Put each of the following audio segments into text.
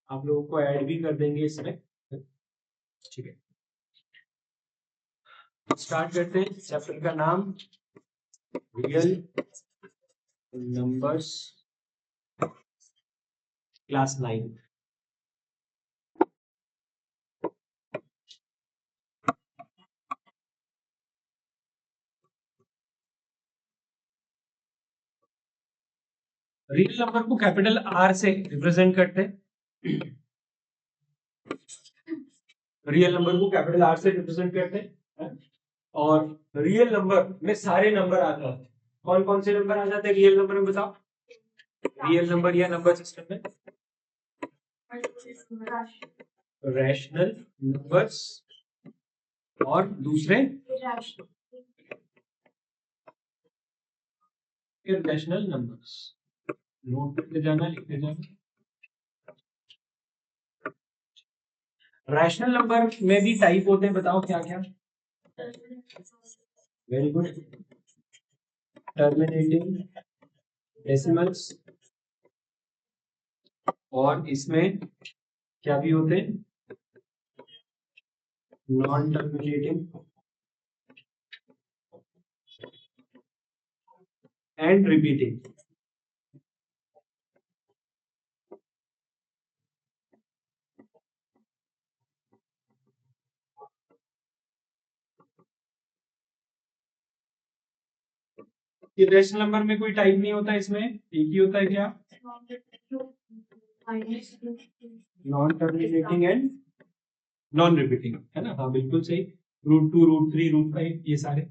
आप लोगों को ऐड भी कर देंगे इसमें, ठीक है। स्टार्ट करते हैं। चैप्टर का नाम real numbers, class 9। Real number को कैपिटल आर से रिप्रेजेंट करते हैं। रियल नंबर को कैपिटल आर से रिप्रेजेंट करते हैं, और रियल नंबर में सारे नंबर आ जाते हैं। कौन कौन से नंबर आ जाते हैं रियल नंबर में, बताओ। रियल नंबर या नंबर सिस्टम में रैशनल नंबर्स और दूसरे इररेशनल नंबर्स। नोट करते जाना, लिखते जाना। रैशनल नंबर में भी टाइप होते हैं, बताओ क्या क्या। Very good. टर्मिनेटिंग डेसिमल्स, और इसमें क्या भी होते हैं, non terminating and repeating. Irrational number में कोई टाइप नहीं होता, इसमें एक ही होता है, क्या, non terminating and non repeating, है ना। हाँ बिल्कुल सही। √2, √3, √5 ये सारे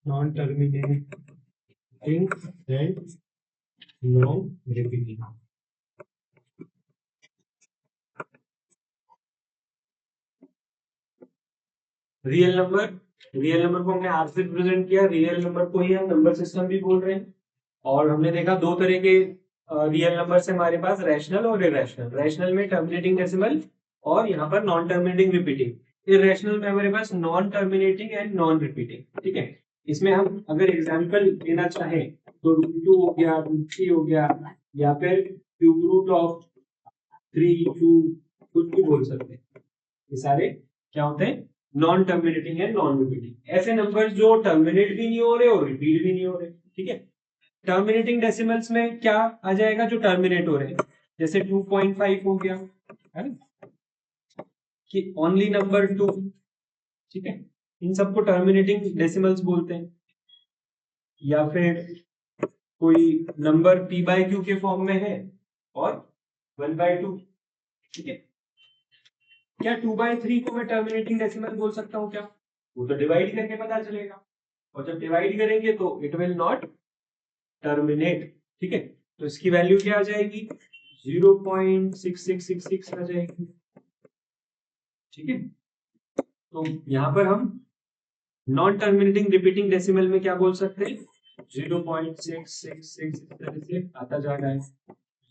non terminating and non repeating. Real number को हमने आर से रिप्रेजेंट किया। रियल नंबर को ही हम नंबर सिस्टम भी बोल रहे हैं। और हमने देखा दो तरह के रियल नंबर से हमारे पास, रैशनल और इरेशनल। रैशनल में टर्मिनेटिंग डेसिमल और यहाँ पर नॉन टर्मिनेटिंग रिपीटिंग। इरेशनल में हमारे पास non terminating and non repeating, ठीक है। इसमें हम अगर एग्जांपल देना चाहें तो √2 हो गया, √3 हो गया, या फिर क्यूब रूट ऑफ 3, 2 कुछ भी बोल सकते हैं। ये सारे क्या होते हैं, non terminating and non repeating. ऐसे नंबर जो टर्मिनेट भी नहीं हो रहे और रिपीट भी नहीं हो रहे, ठीक है। टर्मिनेटिंग डेसिमल्स में क्या आ जाएगा, जो टर्मिनेट हो रहे हैं, जैसे 2.5 हो गया, है ना, कि ओनली नंबर 2, ठीक है। इन सबको टर्मिनेटिंग डेसिमल्स बोलते हैं। या फिर कोई नंबर p/q के फॉर्म में है और 1/2, ठीक है। क्या 2/3 को मैं टर्मिनेटिंग डेसिमल बोल सकता हूँ क्या? वो तो डिवाइड करके पता चलेगा, और जब डिवाइड करेंगे तो इट विल नॉट टर्मिनेट, ठीक है। तो इसकी वैल्यू क्या आ जाएगी, 0.6666 आ जाएगी, ठीक है। तो यहां पर हम नॉन टर्मिनेटिंग रिपीटिंग डेसिमल में क्या बोल सकते हैं, 0.666 इस तरह से आता जा रहा है,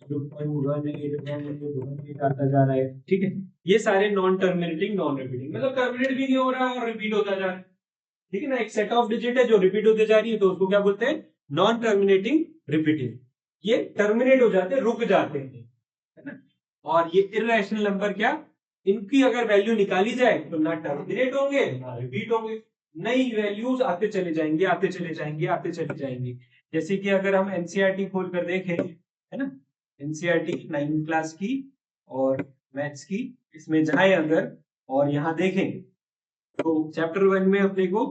0.1818 आता जा रहा है, ठीक है। ये सारे नॉन टर्मिनेटिंग नॉन रिपीटिंग, मतलब टर्मिनेट भी नहीं हो रहा और रिपीट होता जा रहा है, ठीक है ना। एक सेट ऑफ डिजिट है जो रिपीट होते जा रही है, तो उसको क्या बोलते हैं, नॉन टर्मिनेटिंग रिपीटिंग। ये टर्मिनेट हो जाते हैं, रुक जाते हैं, है ना। और ये इररेशनल नंबर क्या, इनकी अगर वैल्यू निकाली जाए तो ना टर्मिनेट होंगे ना रिपीट होंगे, नई वैल्यूज आते चले जाएंगे, आते चले जाएंगे, आते चले जाएंगे। जैसे कि अगर हम एनसीईआरटी खोल कर देखें, है ना, एनसीईआरटी 9th क्लास की और मैथ्स की, इसमें जाए अगर और यहाँ देखें तो चैप्टर 1 में अपने को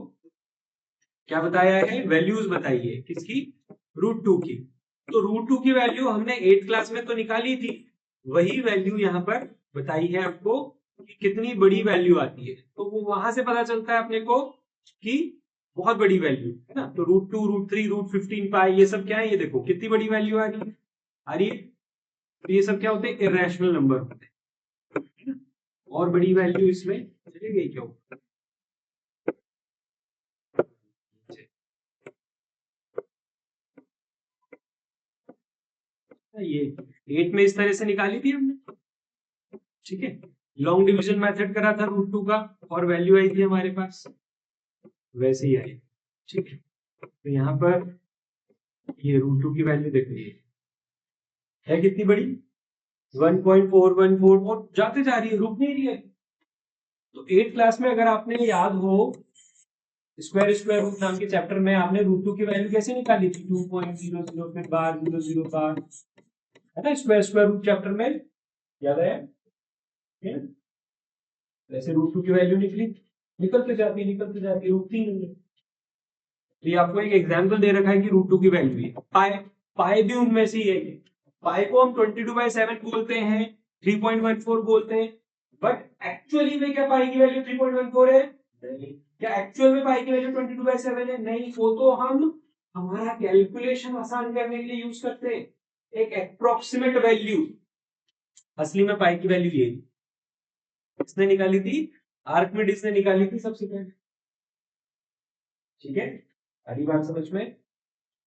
क्या बताया है, वैल्यूज बताई है, किसकी, √2 की। तो √2 की वैल्यू हमने 8th क्लास में तो निकाली थी, वही वैल्यू यहाँ पर बताई है आपको कि कितनी बड़ी वैल्यू आती है। तो वो वहां से पता चलता है अपने को कि बहुत बड़ी वैल्यू, है ना। तो √2, √3, √15 पाई, ये सब क्या है, ये देखो कितनी बड़ी वैल्यू आ रही है, आ रही है। तो ये सब क्या होते हैं, इरेशनल नंबर होते हैं। और बड़ी वैल्यू इसमें चली गई क्यों, ये 8 में इस तरह से निकाली थी हमने, ठीक है। लॉन्ग डिवीजन मेथड करा था √2 का और वैल्यू आई थी हमारे पास, वैसे ही आई, ठीक है। तो यहाँ पर ये √2 की वैल्यू देख लीजिए है कितनी बड़ी, 1.414 और जाते जा रही है, रुक नहीं रही है। तो 8th क्लास में अगर आपने याद हो स्क्वायर रूट नाम के चैप्टर में आपने रूट 2 की वैल्यू कैसे निकाली थी, 2.00 फिर बार 00 बार, है ना, स्क्वायर रूट चैप्टर में याद है? वैसे रूट 2 की वैल्यू निकलते जाती रुकती नहीं है। तो ये आपको एक एग्जांपल दे रखा है कि रूट 2 की वैल्यू है। पाई भी उनमें से ही है। पाई को हम 22/7 बोलते हैं, 3.14 बोलते हैं, बट एक्चुअली में क्या पाई की वैल्यू 3.14 है? नहीं। क्या एक्चुअल में पाई की वैल्यू 22/7 है? नहीं। वो तो हम हमारा कैलकुलेशन आसान करने के लिए यूज करते हैं, एक अप्रोक्सीमेट वैल्यू। असली में पाई की वैल्यू ये किसने निकाली थी? आर्किमिडीज ने निकाली थी सबसे पहले। ठीक है, सारी बात समझ में?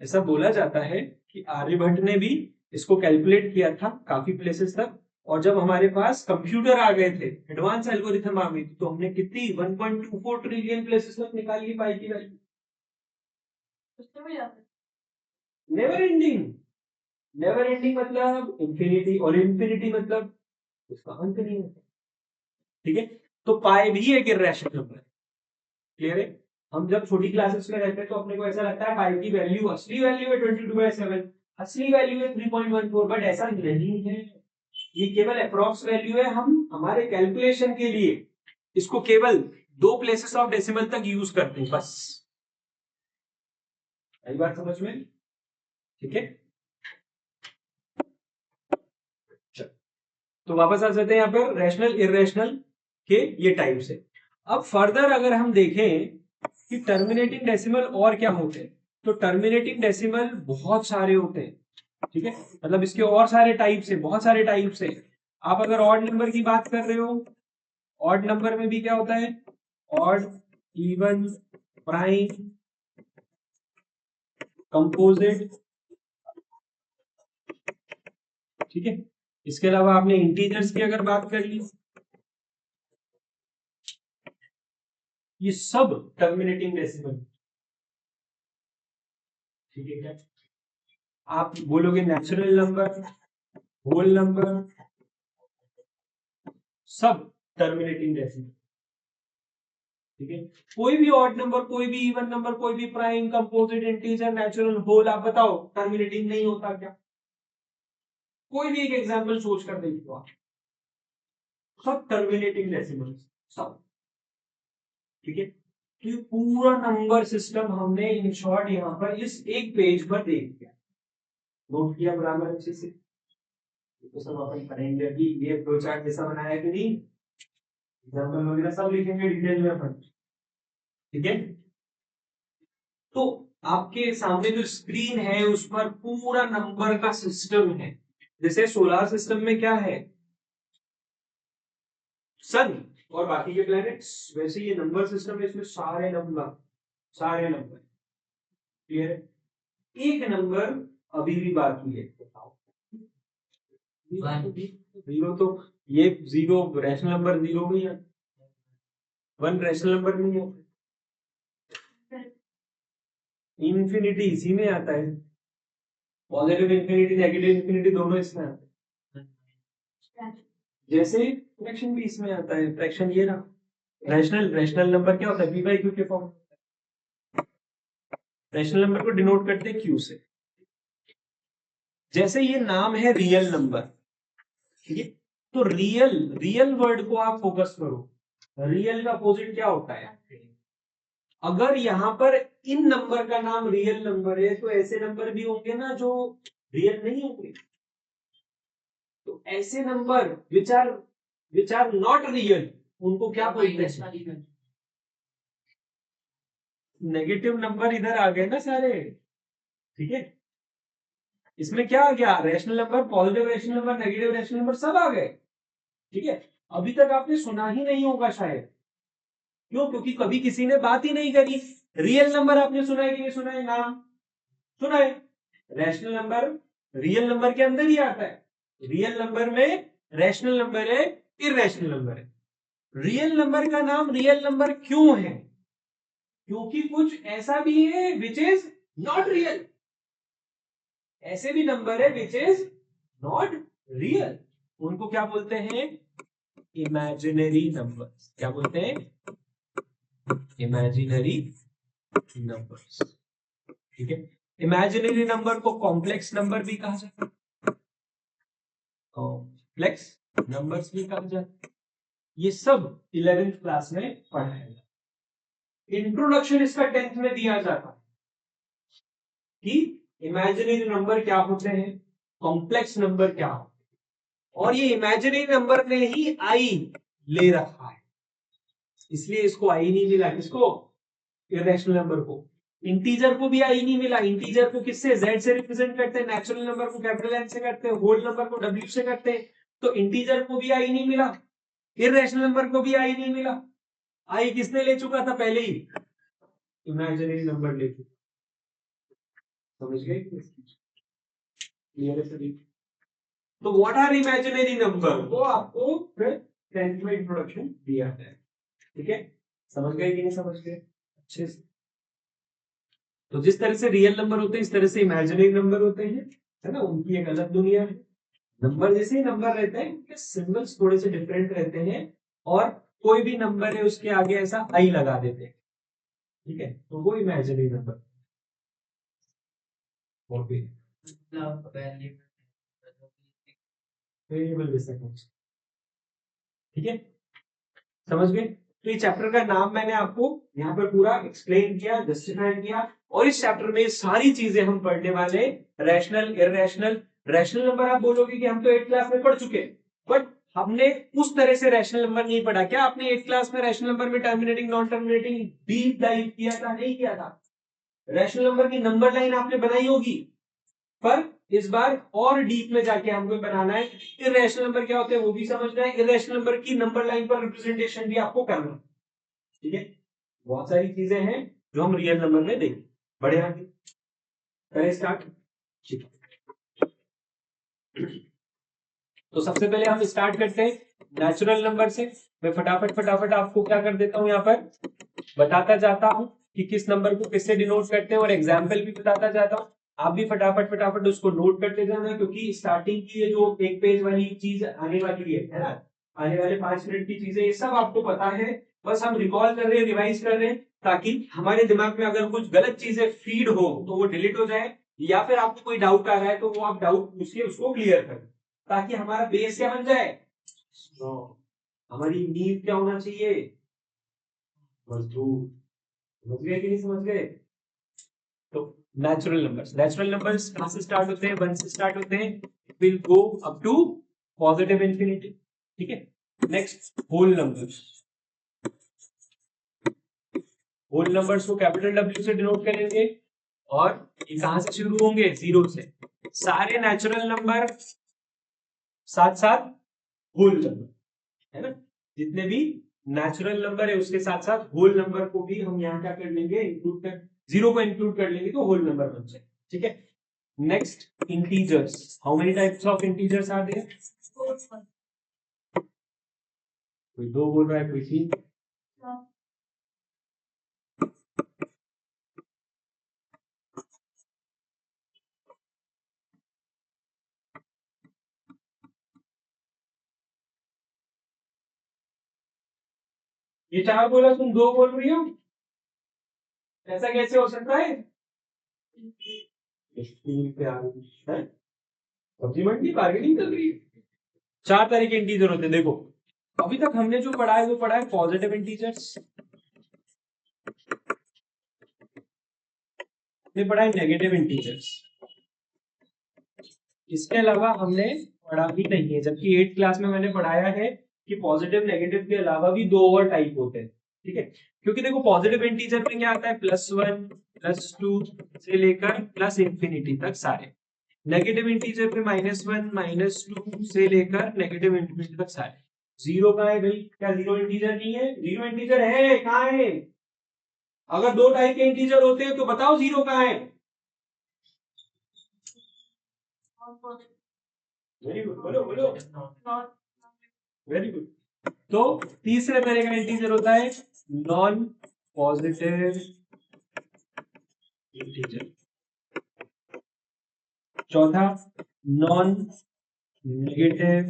ऐसा बोला जाता है कि आर्यभट्ट ने भी इसको कैलकुलेट किया था काफी प्लेसेस तक, और जब हमारे पास कंप्यूटर आ गए थे, एडवांस एल्गोरिथम आ गई थी, तो हमने कितनी 1.24 ट्रिलियन प्लेसेस तक निकाल ली पाई की value. Never ending. Never ending मतलब इंफिनिटी, और इंफिनिटी मतलब उसका अंत नहीं होता। ठीक है, तो पाई भी एक इर्रेशनल नंबर है। क्लियर है? हम जब छोटी क्लासेस में रहते हैं तो अपने को ऐसा लगता है पाई की वैल्यू असली वैल्यू है 22/7, असली वैल्यू है 3.14, बट ऐसा नहीं है। ये केवल अप्रॉक्स वैल्यू है। हम हमारे कैलकुलेशन के लिए इसको केवल 2 प्लेसेस ऑफ डेसिमल तक यूज करते हैं, बस। यही बात समझ में? ठीक है, तो वापस आ जाते हैं यहाँ पर रैशनल इरेशनल के ये टाइप से। अब फर्दर अगर हम देखें कि टर्मिनेटिंग डेसिमल और क्या होते हैं, तो टर्मिनेटिंग डेसिमल बहुत सारे होते हैं। ठीक है, मतलब इसके और सारे टाइप्स है, बहुत सारे टाइप्स है। आप अगर ऑड नंबर की बात कर रहे हो, ऑड नंबर में भी क्या होता है? Odd, even, prime, composite. ठीक है, इसके अलावा आपने इंटीजर्स की अगर बात कर ली, ये सब टर्मिनेटिंग डेसिमल। ठीक है, क्या आप बोलोगे नेचुरल नंबर, होल नंबर, सब टर्मिनेटिंग डेसिमल। ठीक है, कोई भी ऑड नंबर, कोई भी इवन नंबर, कोई भी prime, composite, integer, natural, whole, आप बताओ टर्मिनेटिंग नहीं होता क्या? कोई भी एक एग्जांपल सोच कर देखो आप, सब टर्मिनेटिंग डेसिमल, सब। ठीक है, तो ये पूरा नंबर सिस्टम हमने इन शॉर्ट यहाँ पर इस एक पेज पर देख लिया, नोट किया बराबर अच्छे से। तो सब अपन पढ़ेंगे अभी, ये फ्लो चार्ट जैसा बनाया कि नहीं, एग्जांपल वगैरह सब लिखेंगे डिटेल में अपन। ठीक है, तो आपके सामने जो स्क्रीन है उस पर पूरा नंबर का सिस्टम है। जैसे सोलर सिस्टम में क्या है? सन और बाकी के प्लैनेट्स, वैसे ये नंबर सिस्टम है, इसमें सारे नंबर, सारे नंबर। क्लियर है? एक नंबर अभी भी बाकी है, बताओ। जीरो तो, ये जीरो रैशनल नंबर, जीरो नहीं है, 1 रैशनल नंबर नहीं है। इंफिनिटी इसी में आता है, पॉजिटिव इंफिनिटी, नेगेटिव इंफिनिटी दोनों इसमें आते हैं। जैसे फ्रैक्शन भी इसमें आता है, फ्रैक्शन ये ना, रैशनल नंबर क्या होता है? v by q के फॉर्म। रैशनल नंबर को डिनोट करते हैं q से। जैसे ये नाम है रियल नंबर, ठीक है, तो रियल, रियल वर्ड को आप फोकस करो। रियल का अपोजिट क्या होता है? अगर यहाँ पर इन नंबर का नाम रियल नंबर है, तो ऐसे नंबर भी होंगे ना जो रियल नहीं होंगे। तो ऐसे number which are not real, उनको क्या बोलते हैं? नेगेटिव नंबर इधर आ गए ना सारे। ठीक है, इसमें क्या आ गया? Rational number, positive rational number, negative rational number, सब आ गए। ठीक है, अभी तक आपने सुना ही नहीं होगा शायद। क्यों? क्योंकि कभी किसी ने बात ही नहीं करी। रियल नंबर आपने सुना है कि नहीं सुना है? नाम सुना है। रैशनल नंबर रियल नंबर के अंदर ही आता है। रियल नंबर में रैशनल नंबर है, इररैशनल नंबर है। रियल नंबर का नाम रियल नंबर क्यों है? क्योंकि कुछ ऐसा भी है विच इज नॉट रियल, ऐसे भी नंबर है विच इज नॉट रियल। उनको क्या बोलते हैं? Imaginary numbers. क्या बोलते हैं? Imaginary numbers. ठीक है, इमेजिनरी नंबर को कॉम्प्लेक्स नंबर भी कहा जाता है, कॉम्प्लेक्स नंबर्स भी कहा जाता है। ये सब 11th क्लास में पढ़ाएगा। इंट्रोडक्शन इसका 10th में दिया जाता है कि इमेजिनरी नंबर क्या होते हैं, कॉम्प्लेक्स नंबर क्या होते हैं, और ये इमेजिनरी नंबर ने ही आई ले रखा है, इसलिए इसको आई नहीं मिला। किसको? इरेशनल नंबर को। इंटीजर को भी आई नहीं मिला। इंटीजर को किससे? जेड से रिप्रेजेंट करते हैं, नेचुरल नंबर को कैपिटल एन से करते हैं, होल नंबर को डब्ल्यू से करते हैं। तो इंटीजर को भी आई नहीं मिला, इरेशनल नंबर को भी आई नहीं मिला। आई किसने ले चुका था पहले ही? इमेजिनरी नंबर ले चुका। समझ गए? क्लियर है सभी? तो व्हाट आर इमेजिनरी नंबर, वो आपको फिर 10th में इंट्रोडक्शन दिया है। ठीक है, समझ गए कि नहीं समझ गए अच्छे से? तो जिस तरह से रियल नंबर होते हैं इस तरह से इमेजिनरी नंबर होते हैं, है ना, उनकी एक अलग दुनिया है। नंबर जैसे ही नंबर रहते हैं उनके सिंबल्स थोड़े से डिफरेंट रहते हैं, और कोई भी नंबर है उसके आगे ऐसा आई लगा देते हैं। ठीक है, तो वो इमेजिनरी नंबर। और भी वेरिएबल जैसे कुछ। ठीक है, समझ गए? तो ये चैप्टर का नाम मैंने आपको यहाँ पर पूरा एक्सप्लेन किया, जस्टिफाई किया, और इस चैप्टर में सारी चीजें हम पढ़ने वाले, रैशनल, इररेशनल। रैशनल नंबर आप बोलोगे कि हम तो 8th क्लास में पढ़ चुके, बट हमने उस तरह से रैशनल नंबर नहीं पढ़ा। क्या आपने 8th क्लास में रैशनल नंबर में terminating, non terminating deep dive किया था? नहीं किया था। रैशनल नंबर की नंबर लाइन आपने बनाई होगी, पर इस बार और डीप में जाके हमको बनाना है। इरेशनल नंबर क्या होते हैं वो भी समझना है, इरेशनल नंबर की नंबर लाइन पर रिप्रेजेंटेशन भी आपको करना है। ठीक है, बहुत सारी चीजें हैं जो हम रियल नंबर में देखें। बढ़े आगे करें स्टार्ट। ठीक है, तो सबसे पहले हम स्टार्ट करते हैं नेचुरल नंबर से। मैं फटाफट फटाफट आपको क्या कर देता हूं, यहाँ पर बताता जाता हूं कि किस नंबर को किससे डिनोट करते हैं, और एग्जाम्पल भी बताता जाता हूं। आप भी फटाफट फटाफट उसको नोट करते जाना, क्योंकि स्टार्टिंग की ये जो एक पेज वाली चीज आने वाली है ना, आने वाले 5 मिनट की चीजें, ये सब आपको पता है। बस हम रिकॉल कर रहे हैं, रिवाइज कर रहे हैं, ताकि हमारे दिमाग में अगर कुछ गलत चीजें फीड हो तो वो डिलीट हो जाए, या फिर आपको कोई डाउट आ रहा है तो वो आप डाउट पूछ के उसको क्लियर करें, ताकि हमारा बेस क्या बन जाए, हमारी नींव क्या होना चाहिए, मजबूत। समझ गए कि नहीं समझ गए? तो नेचुरल नंबर्स कहां से स्टार्ट होते हैं? 1 से स्टार्ट होते हैं, will go up to positive infinity. ठीक है, next whole numbers. Whole numbers को कैपिटल डब्ल्यू से डिनोट करेंगे, और ये कहां से शुरू होंगे? 0 से। सारे नेचुरल नंबर साथ साथ होल नंबर, है ना, जितने भी नेचुरल नंबर है उसके साथ साथ होल नंबर को भी हम यहाँ क्या कर लेंगे, इंक्लूड कर, 0 को इंक्लूड कर लेंगे तो होल नंबर बन जाए। ठीक है, next integers. How many types of integers are there? कोई 2 बोल रहा है, कोई 3। ये 4 बोला, तुम 2 बोल रही हो, ऐसा कैसे हो सकता है? स्कूल पे आ गई है, सब्जी मंडी बार्गेनिंग कर रही है। 4 तरह के इंटीजर होते हैं। देखो, अभी तक हमने जो पढ़ा है वो पढ़ा है पॉजिटिव इंटीजर्स, हमने पढ़ा है नेगेटिव इंटीजर्स, इसके अलावा हमने पढ़ा ही नहीं है। जबकि 8th क्लास में मैंने पढ़ाया है कि पॉजिटिव नेगेटिव के अलावा भी 2 और टाइप होते हैं। ठीक है, क्योंकि देखो पॉजिटिव इंटीजर में क्या आता है, +1 +2 से लेकर प्लस इंफिनिटी तक सारे। नेगेटिव इंटीजर पे -1 -2 से लेकर नेगेटिव इंफिनिटी तक सारे। 0 कहाँ है भाई? क्या 0 इंटीजर नहीं है? 0 इंटीजर है, कहाँ है? अगर 2 टाइप के इंटीजर होते हैं तो बताओ 0 कहाँ है? वेरी गुड, बोलो बोलो, वेरी गुड। तो तीसरे तरह का इंटीजर होता है नॉन पॉजिटिव इंटीजर। चौथा नॉन नेगेटिव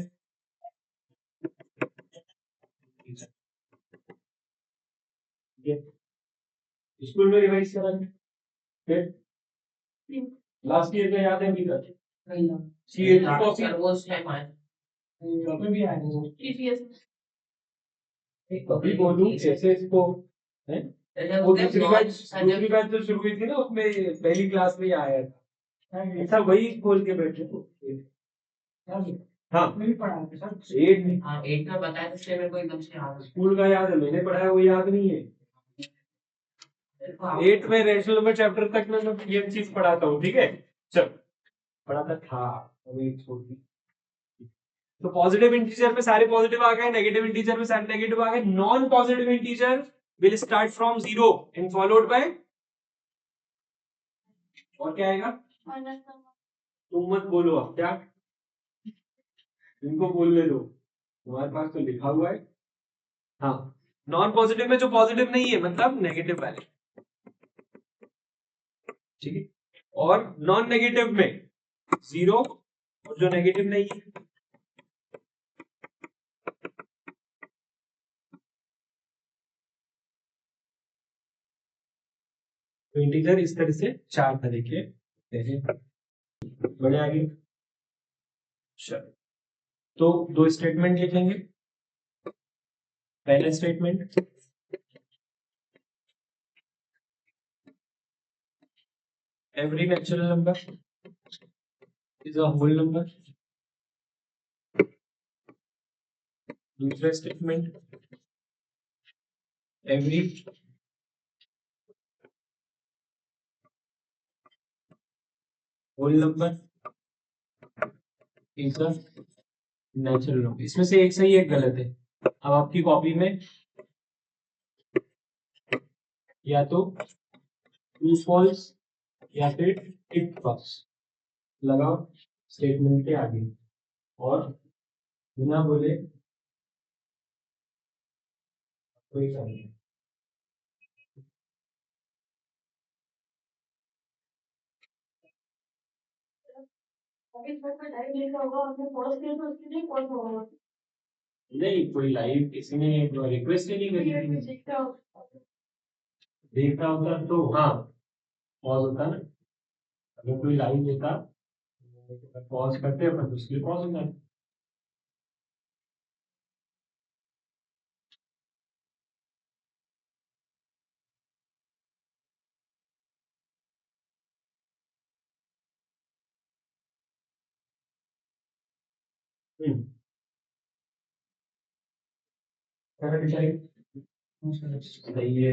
स्कूल में रिवाइज करा फिर लास्ट ईयर का याद है अभी तक कभी भी आया कभी बोलूं कैसे इसको है वो दूसरी बात जो शुरू हुई थी ना उसमें पहली क्लास में ही आया था ऐसा वही खोल के बैठे तो हाँ मैंने पढ़ा था सर 8 में बताया था इसलिए मेरे को एकदम से याद स्कूल का याद है मैंने पढ़ाया वो याद नहीं है 8 में रैशनल नंबर चैप्टर तक में मैं ये चीज पढ़ाता हूँ ठीक है चल पढ़ाता था अभी छोड़ दी तो पॉजिटिव इंटीजर में सारे पॉजिटिव आ गए नेगेटिव इंटीजर में सारे नेगेटिव आ गए non positive integer will start from 0 and followed by और क्या आएगा तुम मत बोलो अब क्या इनको बोलने दो तुम्हारे पास तो लिखा हुआ है हाँ नॉन पॉजिटिव में जो पॉजिटिव नहीं है मतलब नेगेटिव वाले ठीक है और नॉन नेगेटिव में 0 और जो नेगेटिव नहीं है तो इंटीजर इस तरह से 4 तरह के बढ़िया आगे चलो तो 2 स्टेटमेंट लिखेंगे पहला statement every natural number is a whole number दूसरा statement every whole number is a natural number इसमें से एक सही एक गलत है अब आपकी कॉपी में या तो ट्रू फॉल्स या फिर टिक बॉक्स लगाओ स्टेटमेंट के आगे और बिना बोले कोई काम नहीं नहीं कोई लाइव किसी ने रिक्वेस्ट ही नहीं करी देखता होता तो हाँ पॉज होता ना अगर कोई लाइव होता पॉज करते अपन तो उसके लिए पॉज होता है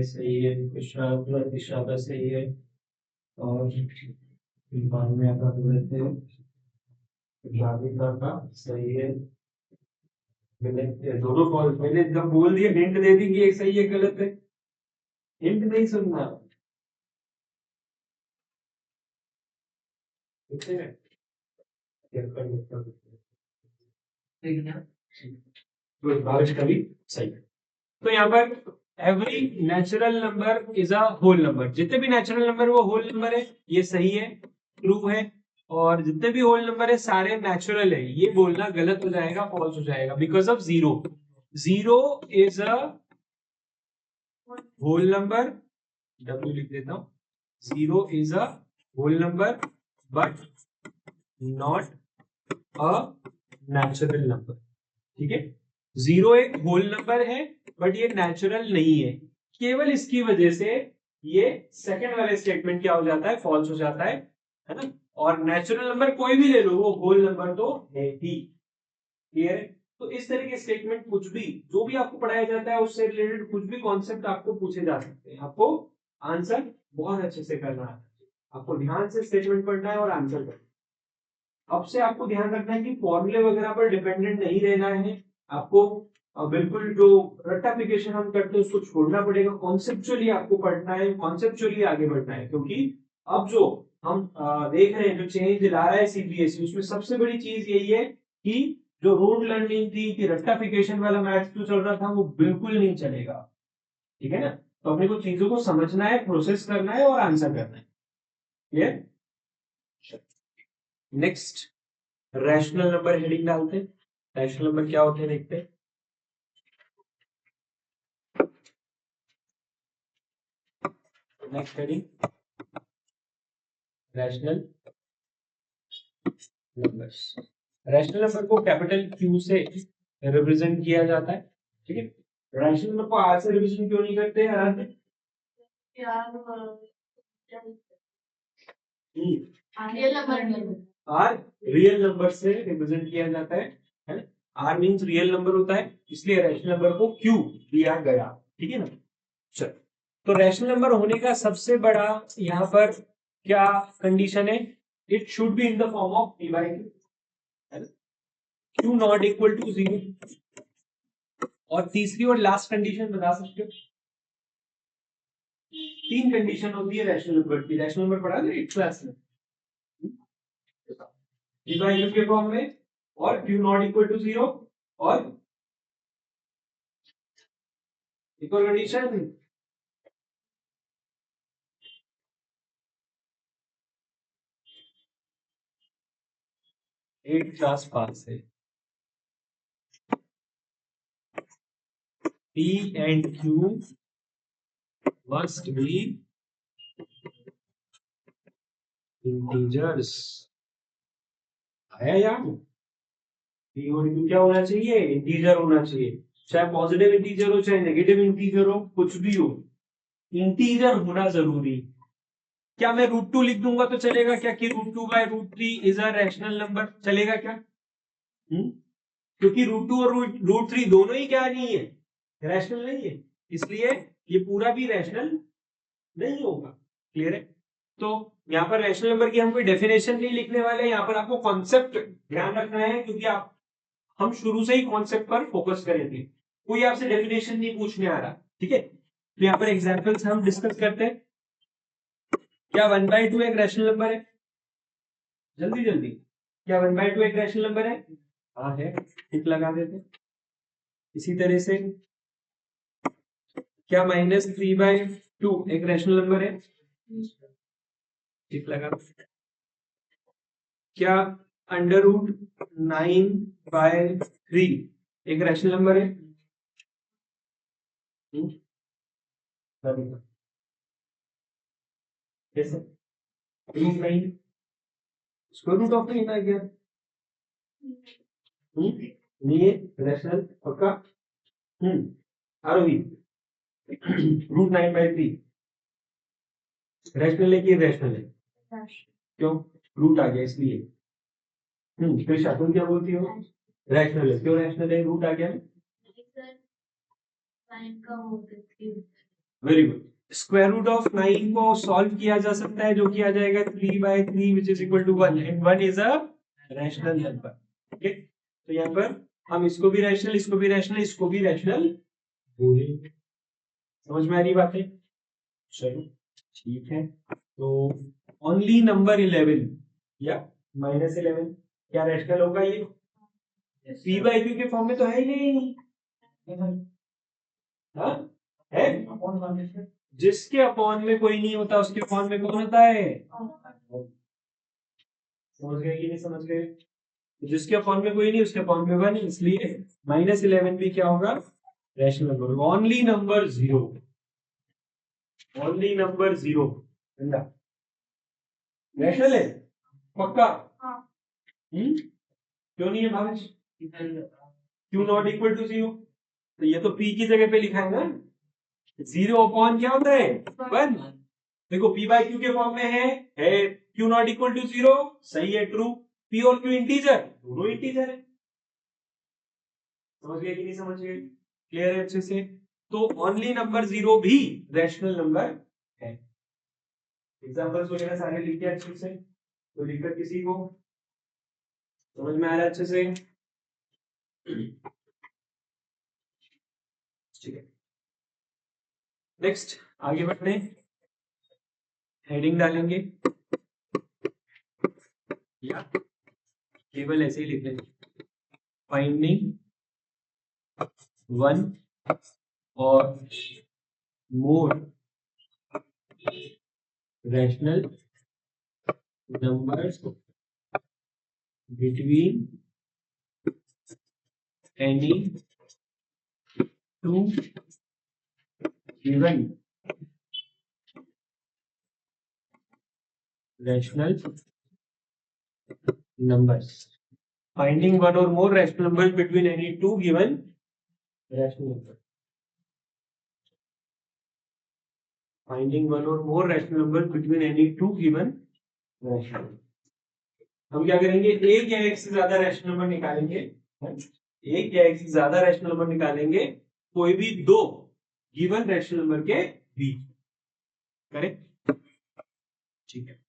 सही है दिशा दिशा का सही है और बाद में आपका बोले थे राधिका का सही है मैंने दोनों कॉल मैंने जब बोल दिया हिंट दे दी कि एक सही है गलत है हिंट नहीं सुनना ठीक है बारिश का भी सही तो यहाँ पर every natural number is a whole number जितने भी नेचुरल नंबर वो होल नंबर है ये सही है ट्रू है और जितने भी होल नंबर है सारे नेचुरल है ये बोलना गलत हो जाएगा फॉल्स हो जाएगा because of zero zero is a whole number W लिख देता हूं zero is a whole number but not a natural number ठीक है जीरो एक होल नंबर है बट ये नेचुरल नहीं है केवल इसकी वजह से ये सेकंड वाले स्टेटमेंट क्या हो जाता है फॉल्स हो जाता है ना और नेचुरल नंबर कोई भी ले लो वो होल नंबर तो है ही क्लियर है तो इस तरह के स्टेटमेंट कुछ भी जो भी आपको पढ़ाया जाता है उससे रिलेटेड कुछ भी कॉन्सेप्ट आपको पूछे जा सकते हैं आपको आंसर बहुत अच्छे से करना है आपको ध्यान से स्टेटमेंट पढ़ना है और आंसर करना है अब से आपको ध्यान रखना है कि फॉर्मूले वगैरह पर डिपेंडेंट नहीं रहना है आपको बिल्कुल जो रट्टाफिकेशन हम करते हैं उसको छोड़ना पड़ेगा कॉन्सेप्चुअली आपको पढ़ना है कॉन्सेप्चुअली आगे बढ़ना है क्योंकि अब जो हम देख रहे हैं जो चेंज ला रहा है सीबीएसई उसमें सबसे बड़ी चीज यही है कि जो रूट लर्निंग थी कि रट्टाफिकेशन वाला मैथ्स जो चल रहा था वो बिल्कुल नहीं चलेगा ठीक है ना तो अपने को चीजों को समझना है प्रोसेस करना है और आंसर करना है clear next rational number heading डालते हैं रैशनल नंबर क्या होते हैं देखते हैं next heading rational numbers. Rational number को कैपिटल क्यू से रिप्रेजेंट किया जाता है, ठीक है। रैशनल नंबर को आर से रिप्रेजेंट क्यों नहीं करते आर से? आर रियल नंबर से रिप्रेजेंट किया जाता है ना। आर मींस रियल नंबर होता है, इसलिए रैशनल नंबर को क्यू दिया गया, ठीक है ना। चलो, तो रैशनल नंबर होने का सबसे बड़ा यहाँ पर क्या कंडीशन है? It should be in the form of P by Q, Q not equal to 0। और तीसरी और लास्ट कंडीशन बता सकते हो? 3 कंडीशन होती है रैशनल नंबर की। रैशनल नंबर पढ़ा ना 8th क्लास में, पी बाई क्यू के फॉर्म में, और क्यू नॉट इक्वल टू 0, और एक और कंडीशन, एट क्लास पास है, P and Q must be integers। आया यार? P और Q क्या होना चाहिए? इंटीजर होना चाहिए, चाहे पॉजिटिव इंटीजर हो चाहे नेगेटिव इंटीजर हो, कुछ भी हो, इंटीजर होना जरूरी। क्या मैं √2 लिख दूंगा तो चलेगा क्या कि √2/√3 इज अ रैशनल नंबर? चलेगा क्या? क्योंकि √2 और √3 दोनों ही क्या नहीं है, रैशनल नहीं है, इसलिए ये पूरा भी रैशनल नहीं होगा। क्लियर है? तो यहाँ पर रैशनल नंबर की हम कोई डेफिनेशन नहीं लिखने वाले, यहाँ पर आपको कॉन्सेप्ट ध्यान रखना है, क्योंकि आप हम शुरू से ही कॉन्सेप्ट पर फोकस करेंगे, कोई आपसे डेफिनेशन नहीं पूछने आ रहा, ठीक है। तो यहाँ पर एग्जांपल्स हम डिस्कस करते हैं। क्या 1/2 एक रैशनल नंबर है? जल्दी जल्दी, क्या 1/2 एक रैशनल नंबर है? हाँ है, टिक लगा देते। इसी तरह से क्या -3/2 एक रैशनल नंबर है? टिक लगा। क्या √9/3 एक रैशनल नंबर है? कैसे? √9 स्क्वायर रूट ऑफ 9 आ गया। नहीं रैशनल पक्का? आरोही √9/3 रैशनल है कि इरैशनल है? क्यों? रूट आ गया इसलिए। कृषा तुम क्या बोलती हो? रैशनल है। क्यों रैशनल है? रूट आ गया। Very good. Square root of 9 को सॉल्व किया जा सकता है, जो कि आ जाएगा 3/3 which is equal to 1 and 1 is a rational number. Okay, तो यहाँ पर हम इसको भी रैशनल, इसको भी रैशनल, इसको भी रैशनल बोलेंगे। समझ में आ रही बातें? चलो ठीक है। तो ओनली नंबर 11 या -11 क्या रैशनल होगा? ये P/Q के फॉर्म में तो है ही नहीं। हाँ है, जिसके अपॉन में कोई नहीं होता उसके अपॉन में कौन होता है? समझ गए कि नहीं समझ गए? जिसके अपॉन में कोई नहीं उसके अपॉन में 1, इसलिए -11 भी क्या होगा? Rational number. Only number 0, only number 0 rational है पक्का? क्यों नहीं है Bhavesh? Q not equal to 0, तो ये तो P की जगह पे लिखा है ना। 0 अपॉन क्या होता है? 1। देखो P/Q के फॉर्म में है Q नॉट इक्वल टू 0, सही है, ट्रू। P और Q इंटीजर, दोनों इंटीजर है। समझ गए कि नहीं समझ गए? क्लियर है अच्छे से? तो ओनली नंबर 0 भी रैशनल नंबर है। एग्जांपल्स वगैरह सारे लिखे अच्छे से, तो दिक्कत किसी को समझ में आ रहा है अच्छे से? ठीक है, नेक्स्ट आगे बढ़ते हैं। हेडिंग डालेंगे या केवल ऐसे ही लिख लेंगे, finding 1 or more rational numbers between any two given rational numbers, finding one or more rational number between any two given rational number, finding one or more rational number between any two given rational. हम क्या करेंगे, एक या एक से ज्यादा rational number निकालेंगे, एक या एक से ज्यादा रैशनल नंबर निकालेंगे कोई भी दो गिवन रैशनल नंबर के बीच, करेक्ट? ठीक है,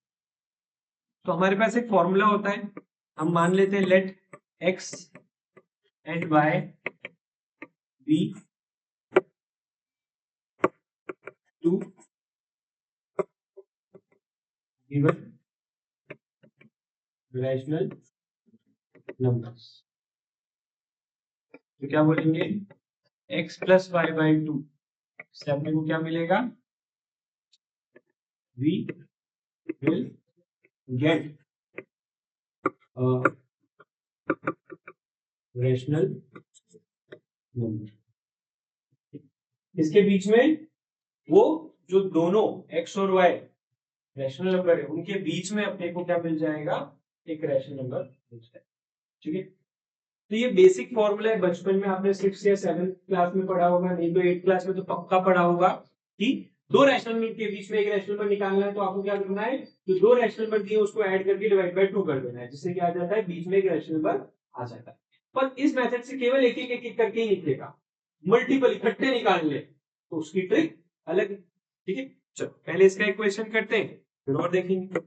तो हमारे पास एक फॉर्मूला होता है, हम मान लेते हैं let x and y be two given rational numbers. तो क्या बोलेंगे, x plus Y by two से अपने को क्या मिलेगा, we will get a rational number। इसके बीच में वो जो दोनों x और y रैशनल नंबर है उनके बीच में अपने को क्या मिल जाएगा, एक रैशनल नंबर मिल जाएगा। ठीक है, तो ये बेसिक फॉर्मूला है, बचपन में आपने 6 या 7 क्लास में पढ़ा होगा, नहीं तो 8 क्लास में तो पक्का पढ़ा होगा कि दो रैशनल नंबर के बीच में एक रैशनल नंबर निकालना है, तो आपको क्या करना है, तो दो रैशनल नंबर दिए उसको ऐड करके डिवाइड बाय 2 कर देना है, जिससे क्या आ जाता है, बीच में एक रैशनल नंबर आ जाता है। पर इस मेथड से केवल एक एक करके ही निकलेगा, मल्टीपल इकट्ठे निकाल ले तो उसकी ट्रिक अलग है। ठीक है, चलो पहले इसका एक क्वेश्चन करते हैं फिर और देखेंगे।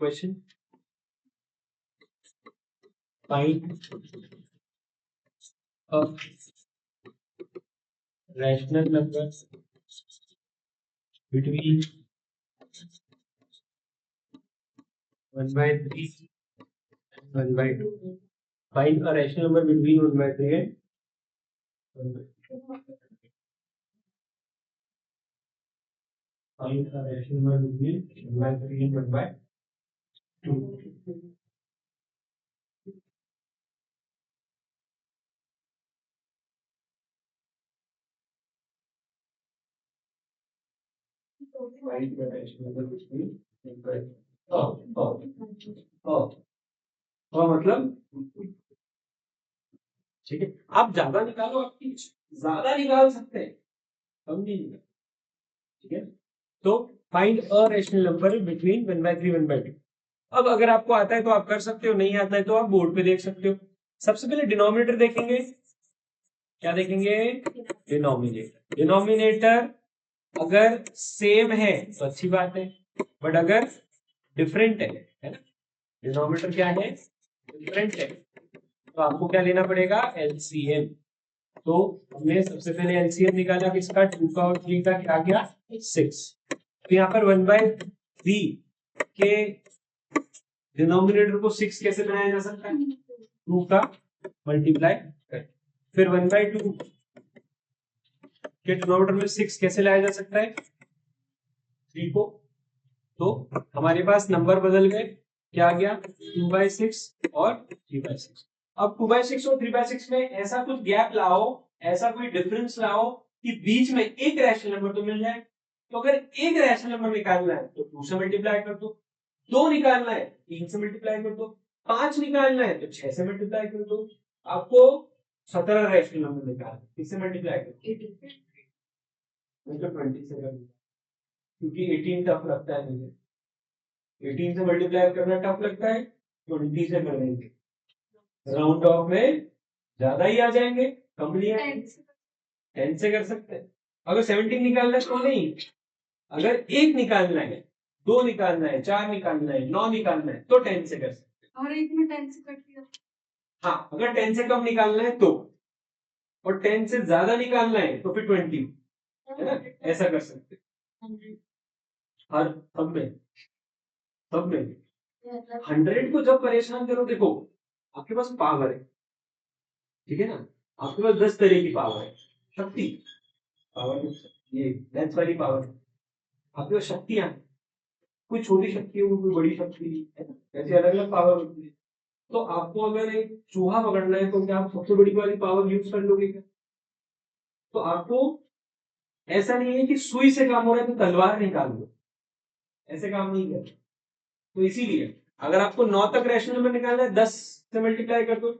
Question, find a rational number between 1/3 and 1/2. Find a rational number between 1/3 and 1/2. Find a rational number between 1/3 and 1/2. Find the rational number between 1/2. मतलब ठीक है, आप ज्यादा निकालो, आप ज्यादा निकाल सकते हैं, कम नहीं निकाल। ठीक है, तो find a rational number between 1/3 1/2। अब अगर आपको आता है तो आप कर सकते हो, नहीं आता है तो आप बोर्ड पे देख सकते हो। सबसे पहले डिनोमिनेटर देखेंगे, क्या देखेंगे, डिनोमिनेटर। डिनोमिनेटर अगर सेम है तो अच्छी बात है, बट अगर डिफरेंट है ना, डिनोमिनेटर क्या है, डिफरेंट है, तो आपको क्या लेना पड़ेगा, एलसीएम। तो हमने सबसे पहले एलसीएम निकाला किसका, 2 का और 3 का, क्या गया 6। तो यहाँ पर 1/3 के डिनोमिनेटर को 6 कैसे बनाया जा सकता है, 2 का मल्टीप्लाई कर। फिर 1/2 के डिनोमिनेटर में 6 कैसे लाया जा सकता है, 3 को। तो हमारे पास नंबर बदल गए, क्या आ गया, 2/6 और 3/6। अब 2/6 और 3/6 में ऐसा कुछ गैप लाओ, ऐसा कोई डिफरेंस लाओ कि बीच में एक रैशनल नंबर तो मिल जाए। तो अगर एक रैशनल नंबर निकालना है तो 2 से मल्टीप्लाई कर दो, 2 निकालना है 3 से मल्टीप्लाई कर दो, 5 निकालना है तो 6 से मल्टीप्लाई कर दो। आपको 17 रैशनल नंबर निकालना, किससे मल्टीप्लाई कर दो, 20 से कर दो, क्योंकि 18 टफ लगता है मुझे, 18 से मल्टीप्लाई करना टफ लगता है, 20 से कर देंगे, राउंड ऑफ में ज्यादा ही आ जाएंगे, कम नहीं आएंगे। 10 से कर सकते हैं। अगर 17 निकालना है तो नहीं, अगर 1 निकालना है, 2 निकालना है, 4 निकालना है, 9 निकालना है तो 10 से कर सकते हैं। और एक में 10 से कट दिया, हाँ, अगर 10 से कम निकालना है तो, और 10 से ज्यादा निकालना है तो फिर 20, है ना, ऐसा कर सकते हैं। हर सब में 100 को जब परेशान करो, देखो आपके पास पावर है, ठीक है ना, आपके पास 10 तरह की पावर है, शक्ति पावर, ये मैथ्स वाली पावर। आपके पास शक्तियां, कोई छोटी शक्ति हो, कोई बड़ी शक्ति है, ऐसी अलग अलग पावर होती है। तो आपको अगर एक चूहा पकड़ना है तो क्या आप सबसे बड़ी वाली पावर यूज कर लोगे क्या? तो आपको ऐसा नहीं है कि सुई से काम हो रहा है तो तलवार निकाल लो, ऐसे काम नहीं कर। तो इसीलिए अगर आपको 9 तक रैशनल नंबर निकालना है 10 से मल्टीप्लाई कर दो,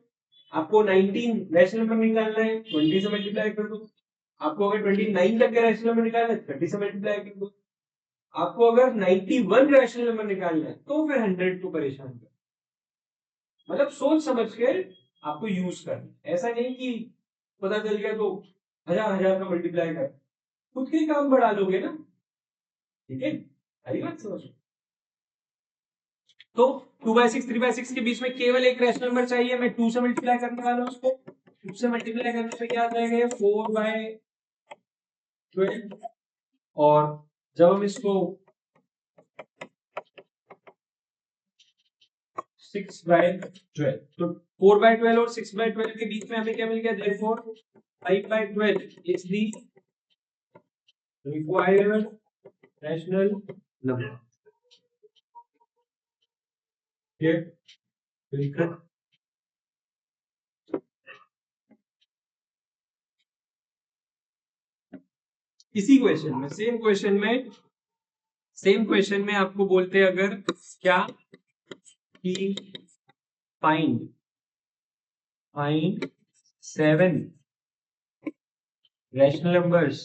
आपको 19 रैशनल नंबर निकालना है 20 से मल्टीप्लाई कर दो, आपको अगर 29 तक का रैशनल नंबर निकालना है 30 से मल्टीप्लाई कर दो, आपको अगर 91 रैशनल नंबर निकालना है तो फिर 100 को परेशान कर। मतलब सोच समझ के आपको यूज करना, ऐसा नहीं कि पता चल गया तो हजार हजार का मल्टीप्लाई कर, खुद के काम बढ़ा लोगे ना। ठीक है, सारी बात समझ। तो 2/6 3/6 के बीच में केवल एक रैशनल नंबर चाहिए, मैं 2 से मल्टीप्लाई करने वाला हूं उसको। 2 से मल्टीप्लाई करने पे क्या आ जाएगा 4/12, और जब हम इसको 6/12, तो 4/12 और 6/12 के बीच में हमें क्या मिल गया, therefore 5/12 is the required rational number। ठीक, इसी क्वेश्चन में सेम क्वेश्चन में आपको बोलते हैं अगर क्या कि find 7 rational numbers,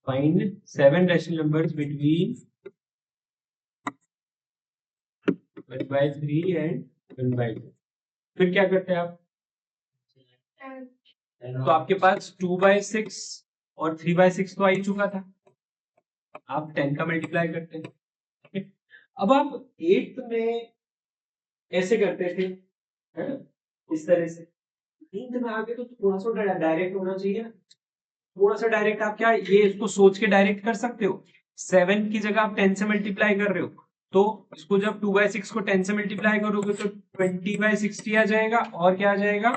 find 7 rational numbers between 1/3 and 1/2। फिर क्या करते हैं आप, तो आपके पास 2/6 और 3/6 तो आ ही चुका था, आप 10 का मल्टीप्लाई करते हैं। अब आप 8 में ऐसे करते थे, है ना, इस तरह से। 9th में आगे तो थोड़ा सा डायरेक्ट होना चाहिए ना, थोड़ा सा डायरेक्ट। आप क्या ये इसको सोच के डायरेक्ट कर सकते हो, 7 की जगह आप 10 से मल्टीप्लाई कर रहे हो, तो इसको जब 2/6 को 10 से मल्टीप्लाई करोगे तो 20/60 आ जाएगा, और क्या आ जाएगा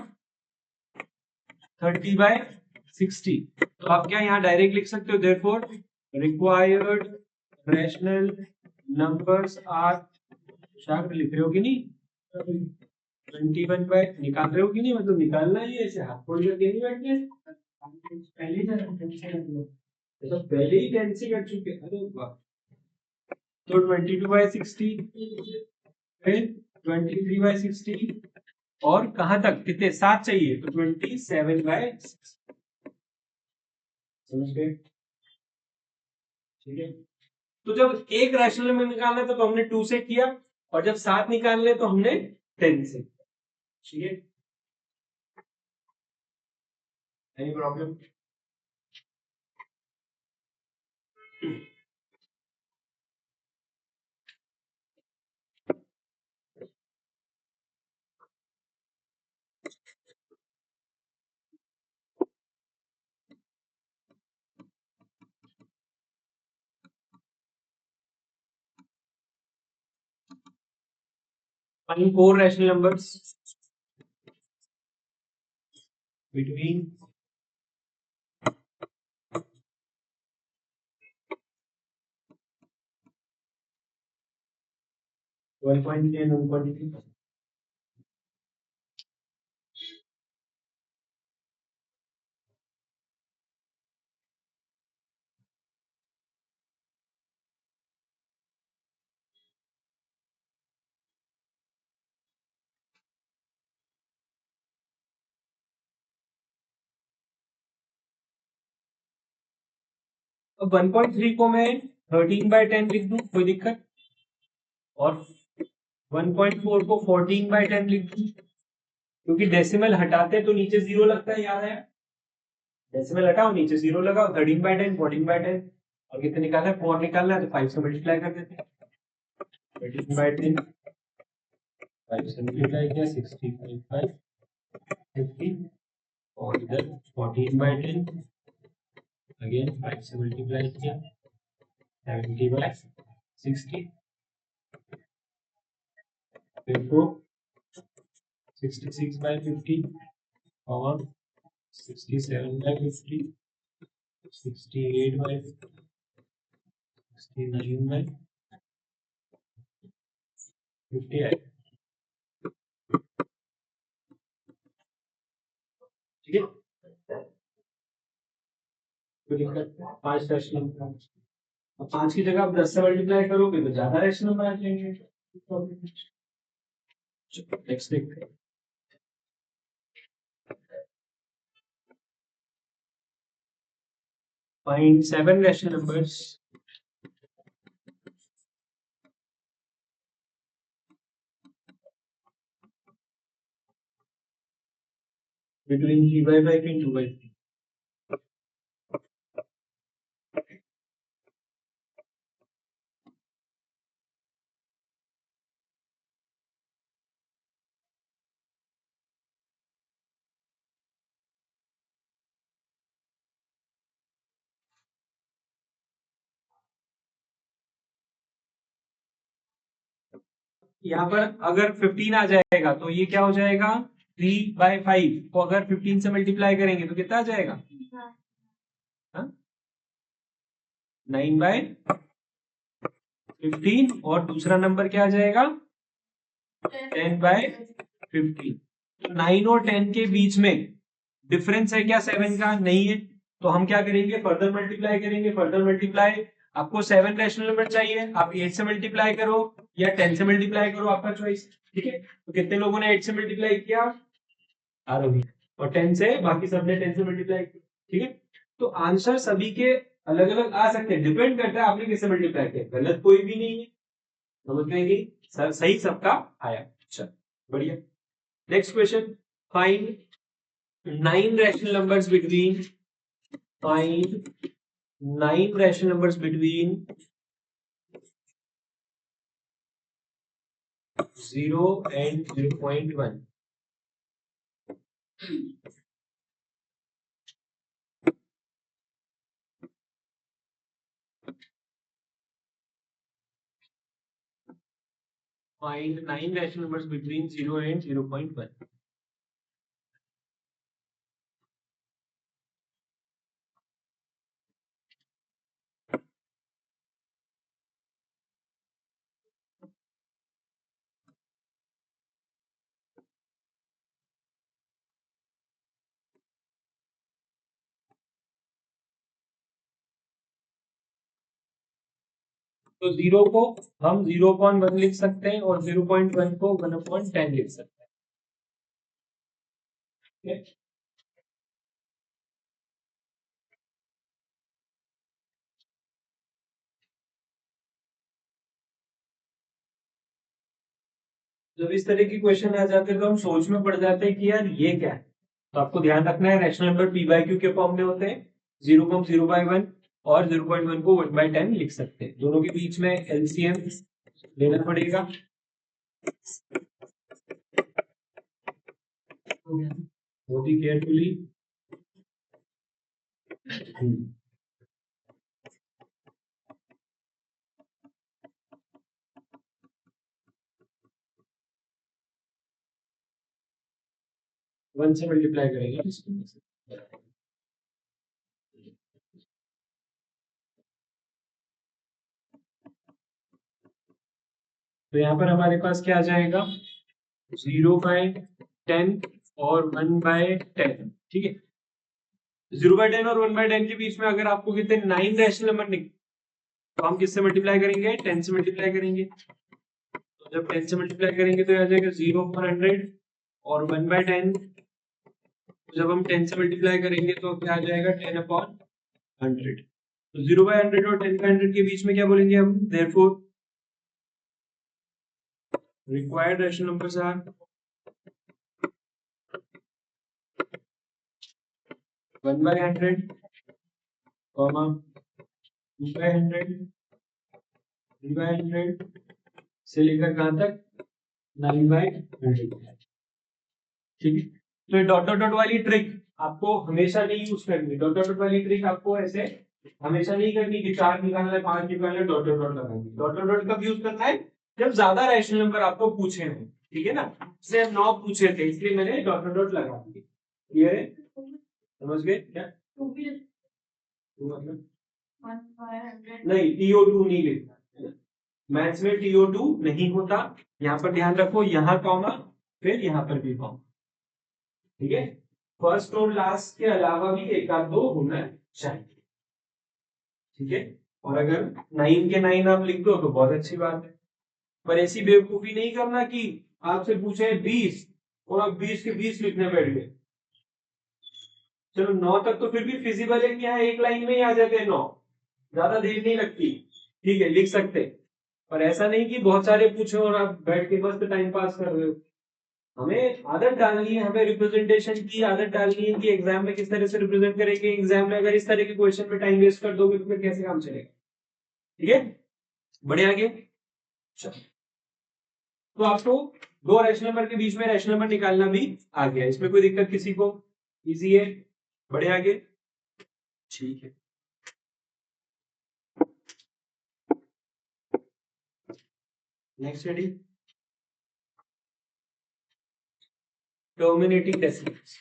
30/60। तो आप क्या यहाँ डायरेक्ट लिख सकते हो, therefore required rational numbers are, शायद लिख रहे हो कि नहीं, 21 निकाल रहे हो कि नहीं, मतलब निकालना ही है, ऐसे हाथ खोल करके नहीं बैठने। तो पहले ही 10 से कट चुके, अरे वाह। तो 22/60, फिर 23/60, और कहां तक, कितने 7 चाहिए, तो 27/6। समझ गए? ठीक है, तो जब एक रैशनल नंबर निकालना है तो हमने 2 से किया, और जब 7 निकालने तो हमने 10 से। ठीक है, any problem? 4 rational numbers between 1.3 and 1.3। अब 1.3 को मैं 13/10 लिख दूं, कोई दिक्कत? और 1.4 को 14/10 लिख दूं, क्योंकि डेसिमल हटाते तो नीचे 0 लगता है, याद है? डेसिमल हटाओ, नीचे 0 लगाओ, 13/10 14/10, और कितने निकालना है, 4 निकालना है, तो 5 से मल्टीप्लाई कर देते हैं। 13/10 5 से मल्टीप्लाई किया 65/50, और इधर 14/10 अगेन 5 से मल्टीप्लाई किया 70/60, देखो 66/50 और 67/50, 68/69/58, ठीक है। कोई दिक्कत? 5 रैशनल नंबर, अब 5 की जगह आप 10 से मल्टीप्लाई करोगे तो ज्यादा रैशनल नंबर आ जाएंगे। नेक्स्ट देखते हैं। 7 rational numbers between 3/5 and 2/3. यहाँ पर अगर 15 आ जाएगा तो ये क्या हो जाएगा, 3/5 को अगर 15 से मल्टीप्लाई करेंगे तो कितना आ जाएगा, 9/15, और दूसरा नंबर क्या आ जाएगा, 10/15। तो 9 और 10 के बीच में डिफरेंस है क्या 7 का, नहीं है। तो हम क्या करेंगे, फर्दर मल्टीप्लाई करेंगे। फर्दर मल्टीप्लाई, आपको 7 रैशनल नंबर चाहिए, आप 8 से मल्टीप्लाई करो या 10 से मल्टीप्लाई करो, आपका चॉइस, ठीक है। तो कितने लोगों ने 8 से मल्टीप्लाई किया, आरोही, और 10 से, बाकी सबने 10 से मल्टीप्लाई किया, ठीक है। तो आंसर सभी के अलग अलग आ सकते हैं, डिपेंड करता है आपने किससे मल्टीप्लाई किया, गलत कोई भी नहीं है, समझ में आई? सही सबका आया। चल बढ़िया। Next question, find 9 rational numbers between, find 9 rational numbers between 0 and 0.1. Find 9 rational numbers between 0 and 0.1. तो 0 को हम 0.1 लिख सकते हैं और 0.1 को 1/10 लिख सकते हैं, ठीक है। जब इस तरह की क्वेश्चन आ जाते हैं तो हम सोच में पड़ जाते हैं कि यार ये क्या है। तो आपको ध्यान रखना है, रैशनल नंबर p/q के फॉर्म में होते हैं, 0 को हम 0/1 और 0.1 को 1/10 लिख सकते हैं। दोनों के बीच में एलसीएम लेना पड़ेगा, बहुत ही केयरफुली। 1 से मल्टीप्लाई करेंगे। तो यहाँ पर हमारे पास क्या आ जाएगा, 0/10 और 1/10, ठीक है। 0/10 और 1/10 के बीच में अगर आपको कितने 9 रैशनल नंबर निकले तो हम किससे मल्टीप्लाई करेंगे, 10 से मल्टीप्लाई करेंगे। तो जब 10 से मल्टीप्लाई करेंगे तो आ जाएगा 0/100 और 1/10। जब हम 10 से मल्टीप्लाई करेंगे तो क्या आ जाएगा, 10/100। तो 0/100 और 10/100 के बीच में क्या बोलेंगे हम, therefore required rational numbers are 1/100, 2/100, 3/100 से लेकर कहां तक, 9/100, ठीक है। तो ये डॉट डॉट डॉट वाली ट्रिक आपको हमेशा नहीं यूज करनी। डॉट डॉट डॉट वाली ट्रिक आपको ऐसे हमेशा नहीं करनी कि 4 निकालना है, 5 निकालना है, डॉट डॉट डॉट लगानी। डॉट डॉट डॉट कब यूज करना है, जब ज्यादा रैशनल नंबर आपको पूछे हैं, ठीक है ना। से 9 पूछे थे इसलिए मैंने डॉट डॉट डॉट लगा दिए। क्लियर है, समझ गए क्या। नहीं, TO2 नहीं लिखना, मैथ्स में TO2 नहीं होता। यहाँ पर ध्यान रखो, यहाँ कॉमा, फिर यहाँ पर भी कॉमा, ठीक है। फर्स्ट और लास्ट के अलावा भी एक आध दो होना चाहिए, ठीक है। और अगर 9 के 9 आप लिख दो तो बहुत अच्छी बात है, पर ऐसी बेवकूफी नहीं करना कि आपसे पूछे 20 और आप 20 के 20 लिखने बैठ गए। चलो 9 तक तो फिर भी फिजिबल है कि यहाँ एक लाइन में ही आ जाते हैं 9, ज्यादा देर नहीं लगती, ठीक है, लिख सकते। पर ऐसा नहीं कि बहुत सारे पूछे और आप बैठ के मस्त टाइम पास कर रहे हो। हमें आदत डालनी है, हमें रिप्रेजेंटेशन की आदत डालनी है कि एग्जाम में किस तरह से रिप्रेजेंट करेंगे। एग्जाम में अगर इस तरह के क्वेश्चन में टाइम वेस्ट कर दोगे तो फिर कैसे काम चलेगा, ठीक है। बढ़े आगे। तो आपको दो रैशनल नंबर के बीच में रैशनल नंबर निकालना भी आ गया, इसमें कोई दिक्कत किसी को, इजी है। बढ़े आगे, ठीक है। Next study, terminating decimals.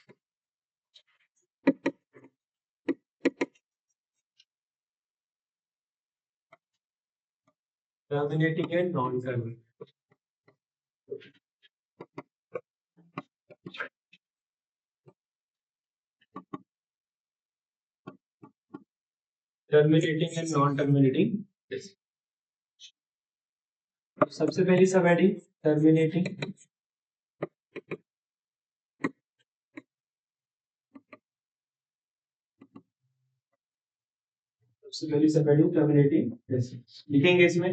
Terminating and non terminating. Terminating and non terminating. सबसे पहली सब हेडिंग टर्मिनेटिंग, सबसे पहली सब हेडिंग टर्मिनेटिंग डेसिमल्स लिखेंगे इसमें।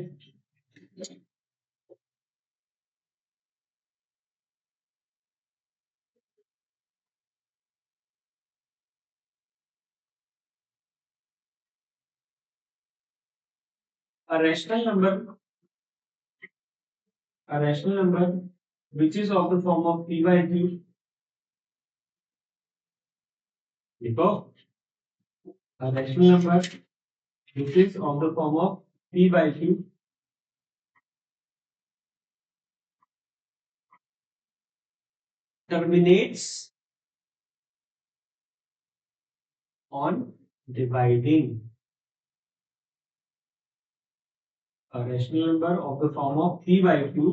A rational number, a rational number which is of the form of p by q, देखो, a rational number which is of the form of p by q terminates on dividing. A rational number of the form of p by q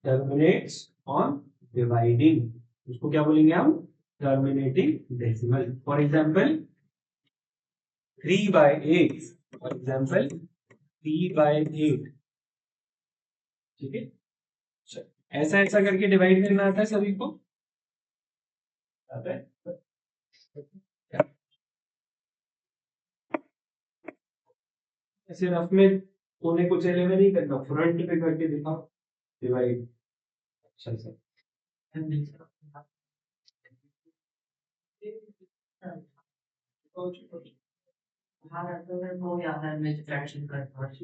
terminates on dividing. उसको क्या बोलेंगे हम, terminating decimal. For example 3 by 8, for example 3 by 8, ठीक है। ऐसा ऐसा करके divide करना आता है सभी को, आता है। ऐसे रफ में कोने को चले में नहीं करना, फ्रंट पे करके दिखाओ डिवाइड। अच्छा सर,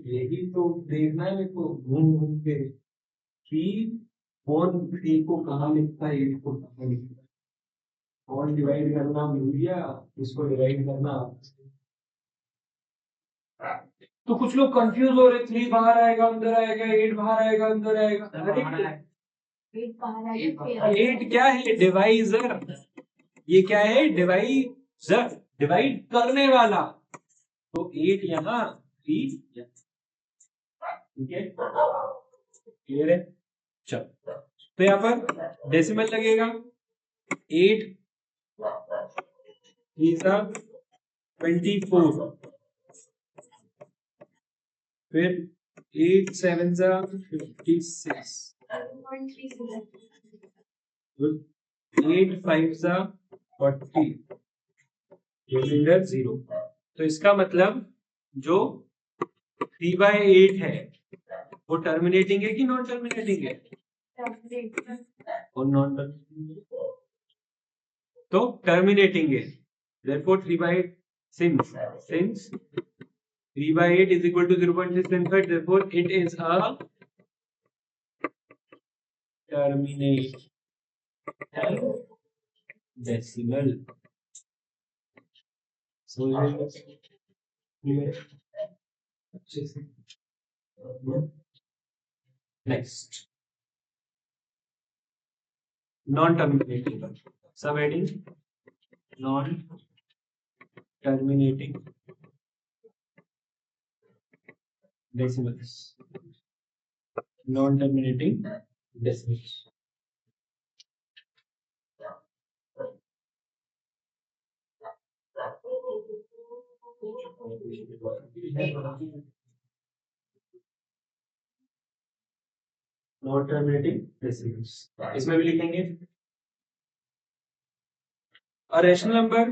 यही तो देखना है मेरे को घूम घूम के कि कौन 3 को कहाँ लिखता है, 8 को कहाँ लिखता है, कौन डिवाइड करना भूल गया, इसको डिवाइड करना। तो कुछ लोग कंफ्यूज हो रहे, 3 बाहर आएगा अंदर आएगा, 8 बाहर आएगा अंदर आएगा। अरे 8 क्या है, डिवाइजर। ये क्या है, डिवाइजर, डिवाइड करने वाला। तो 8 यहाँ, 3 यहाँ, ठीक है, क्लियर है। चलो, तो यहाँ पर डेसिमल लगेगा 8 24, फिर 8 7 56, 8 5 40, रिमाइंडर 0। तो इसका मतलब जो 3/8 है वो टर्मिनेटिंग है कि नॉन टर्मिनेटिंग है, और नॉन टर्मिनेटिंग तो टर्मिनेटिंग है। therefore 3/8 since 3/8 is equal to 0.675, therefore it is a terminate decimal. So next, non-terminating, subheading non terminating decimals, non-terminating decimals. Non terminating decimals, इसमें भी लिखेंगे अ rational number,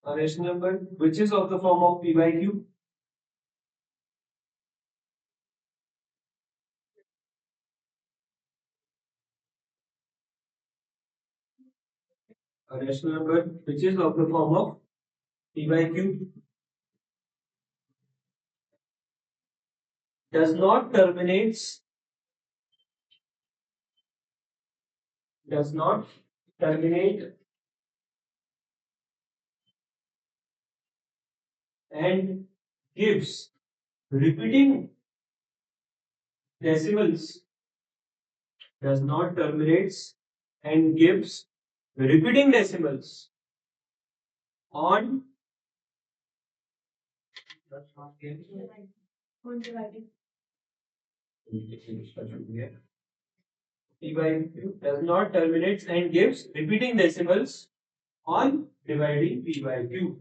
a rational number which is of the form of p by q, a rational number which is of the form of p by q does not terminate and gives repeating decimals, does not terminates and gives repeating decimals on p by q, does not terminates and gives repeating decimals on dividing p by q.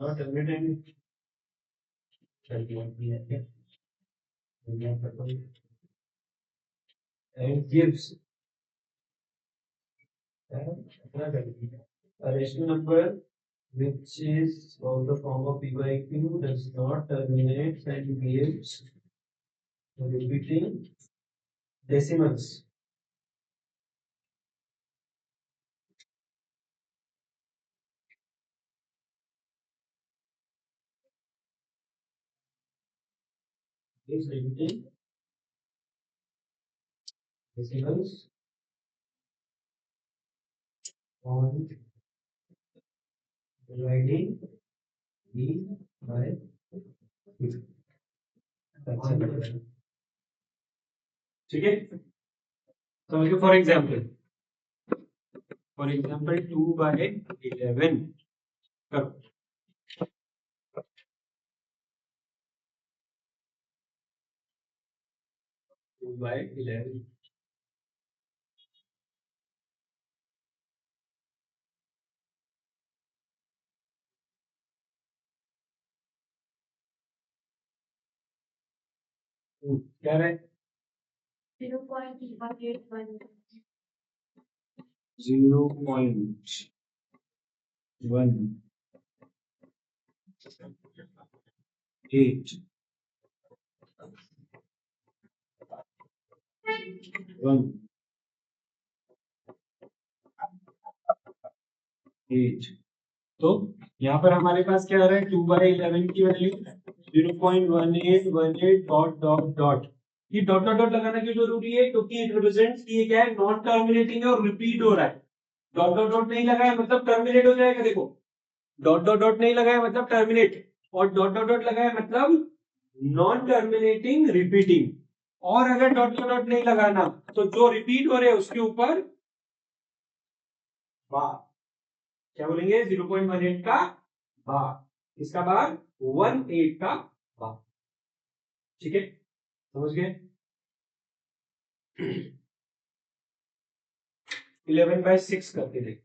Not terminating and gives a rational number which is of the form of p by q does not terminate and gives repeating decimals. Gives repeating decimals on dividing p by q. ठीक है, समझो for example 2/11 करो, 2/11 क्या है 0.181 तो यहाँ पर हमारे पास क्या आ रहा है 2/11 की वैल्यू 0.1818 डॉट डॉट डॉट। ये डॉट डॉट डॉट लगाना क्यों जरूरी है, क्योंकि इट रिप्रेजेंट्स कि ये क्या है नॉन टर्मिनेटिंग है और रिपीट हो रहा है। डॉट डॉट डॉट नहीं लगाया मतलब टर्मिनेट हो जाएगा, देखो डॉट डॉट डॉट नहीं लगाया मतलब टर्मिनेट, और डॉट डॉट डॉट लगाया मतलब नॉन टर्मिनेटिंग रिपीटिंग, और अगर डॉट डॉट डॉट नहीं लगाना तो जो रिपीट हो रहे हैं उसके ऊपर बार, क्या बोलेंगे 0.18 का बार, इसका बार 18 का बार। ठीक है, समझ गए 11/6 करके देख,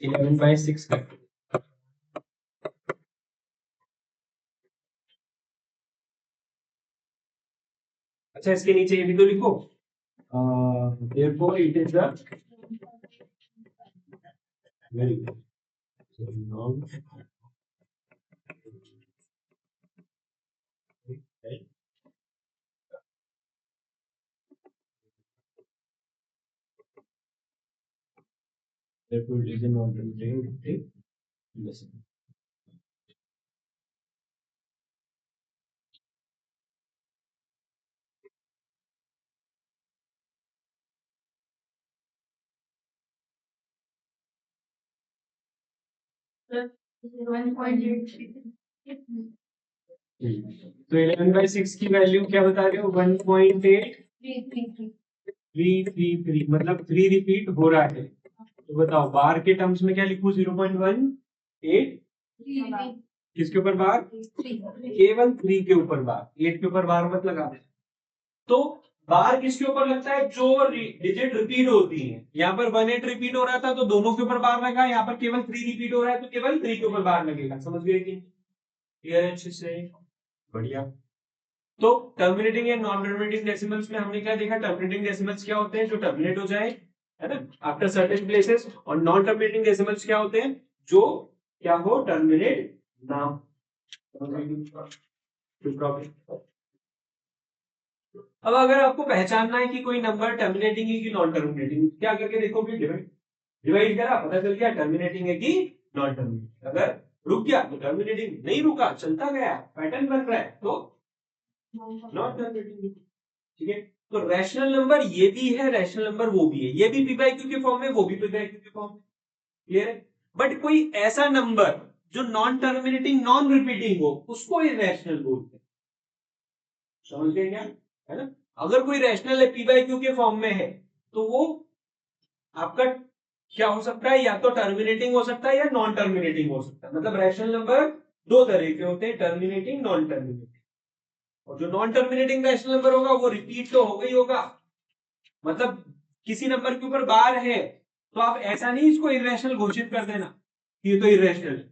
11/6 करके। अच्छा इसके नीचे ये भी तो लिखो, therefore it is the very good therefore it is a non-terminating decimal. तो 11/6 की वैल्यू क्या बता रहे हो? 1.8333, मतलब 3 रिपीट हो रहा है। तो बताओ बार के टर्म्स में क्या लिखूं? 0.18 किसके ऊपर बार? केवल 3 के ऊपर बार, 8 के ऊपर बार मत लगा। तो बार किसके ऊपर लगता है? जो डिजिट रिपीट होती है। यहाँ पर 18 रिपीट हो रहा था तो दोनों के ऊपर बार लगा, यहाँ पर केवल 3 रिपीट हो रहा है तो केवल 3 के ऊपर बार लगेगा। समझ गए कि? क्लियर है अच्छे से? बढ़िया। तो टर्मिनेटिंग या नॉन टर्मिनेटिंग डेसिमल्स में हमने क्या देखा? टर्मिनेटिंग डेसिमल्स क्या होते हैं? जो टर्मिनेट हो जाए, है ना, आफ्टर सर्टेन प्लेसेस। और नॉन टर्मिनेटिंग डेसिमल्स क्या होते हैं? जो क्या हो, टर्मिनेट ना हो। अब अगर आपको पहचानना है कि कोई नंबर टर्मिनेटिंग है कि नॉन टर्मिनेटिंग, क्या करके देखोगे? डिवाइड। डिवाइड करा, पता चल गया टर्मिनेटिंग है कि नॉन टर्मिनेटिंग। अगर रुक गया तो टर्मिनेटिंग, नहीं रुका, चलता गया, पैटर्न बन रहा है तो नॉन टर्मिनेटिंग। ठीक है। तो रैशनल नंबर ये भी है, रैशनल नंबर वो भी है। ये भी पी बाई क्यू के फॉर्म में, वो भी पी बाई क्यू के फॉर्म में। क्लियर है? बट कोई ऐसा नंबर जो नॉन टर्मिनेटिंग, नॉन रिपीटिंग हो, उसको इरैशनल बोलते हैं। समझ गए क्या? है ना? अगर कोई रैशनल है, पी बाई क्यू के फॉर्म में है, तो वो आपका क्या हो सकता है? या तो टर्मिनेटिंग हो सकता है या नॉन टर्मिनेटिंग हो सकता है। मतलब रैशनल नंबर दो तरह के होते हैं, टर्मिनेटिंग, नॉन टर्मिनेटिंग। और जो नॉन टर्मिनेटिंग रैशनल नंबर होगा वो रिपीट तो होगा ही होगा। मतलब किसी नंबर के ऊपर बार है तो आप ऐसा नहीं इसको इरेशनल घोषित कर देना कि ये तो इरेशनल।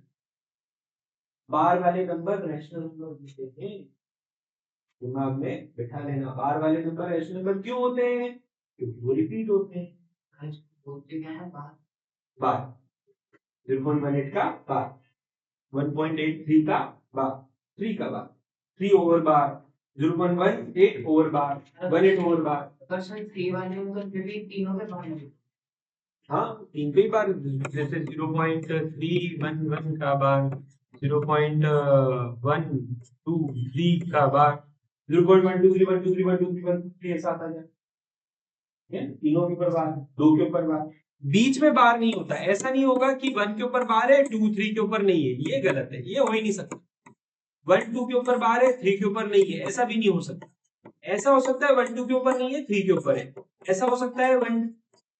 बार वाले नंबर रैशनल नंबर होते हैं, दिमाग में बिठा लेना। बार वाले नंबर रैशनल नंबर क्यों होते हैं? क्योंकि वो रिपीट होते हैं। बार 0.18 का बार, 1.83 का बार, 3 का बार, 3 ओवर बार, 0.18 ओवर बार, 18 ओवर बार। हाँ, 3 कई बार, जैसे 0.311 का बार, 0.123 का बार, 0.123 ऐसा आता है। तीनों के ऊपर बार, दो के ऊपर बार, बीच में बार नहीं होता। ऐसा नहीं होगा कि 1 के ऊपर बार है, 2 3 के ऊपर नहीं है। ये गलत है, ये हो ही नहीं सकता। 1 2 के ऊपर बार है, 3 के ऊपर नहीं है, ऐसा भी नहीं हो सकता। ऐसा हो सकता है 1 2 के ऊपर नहीं है, 3 के ऊपर है। ऐसा हो सकता है 1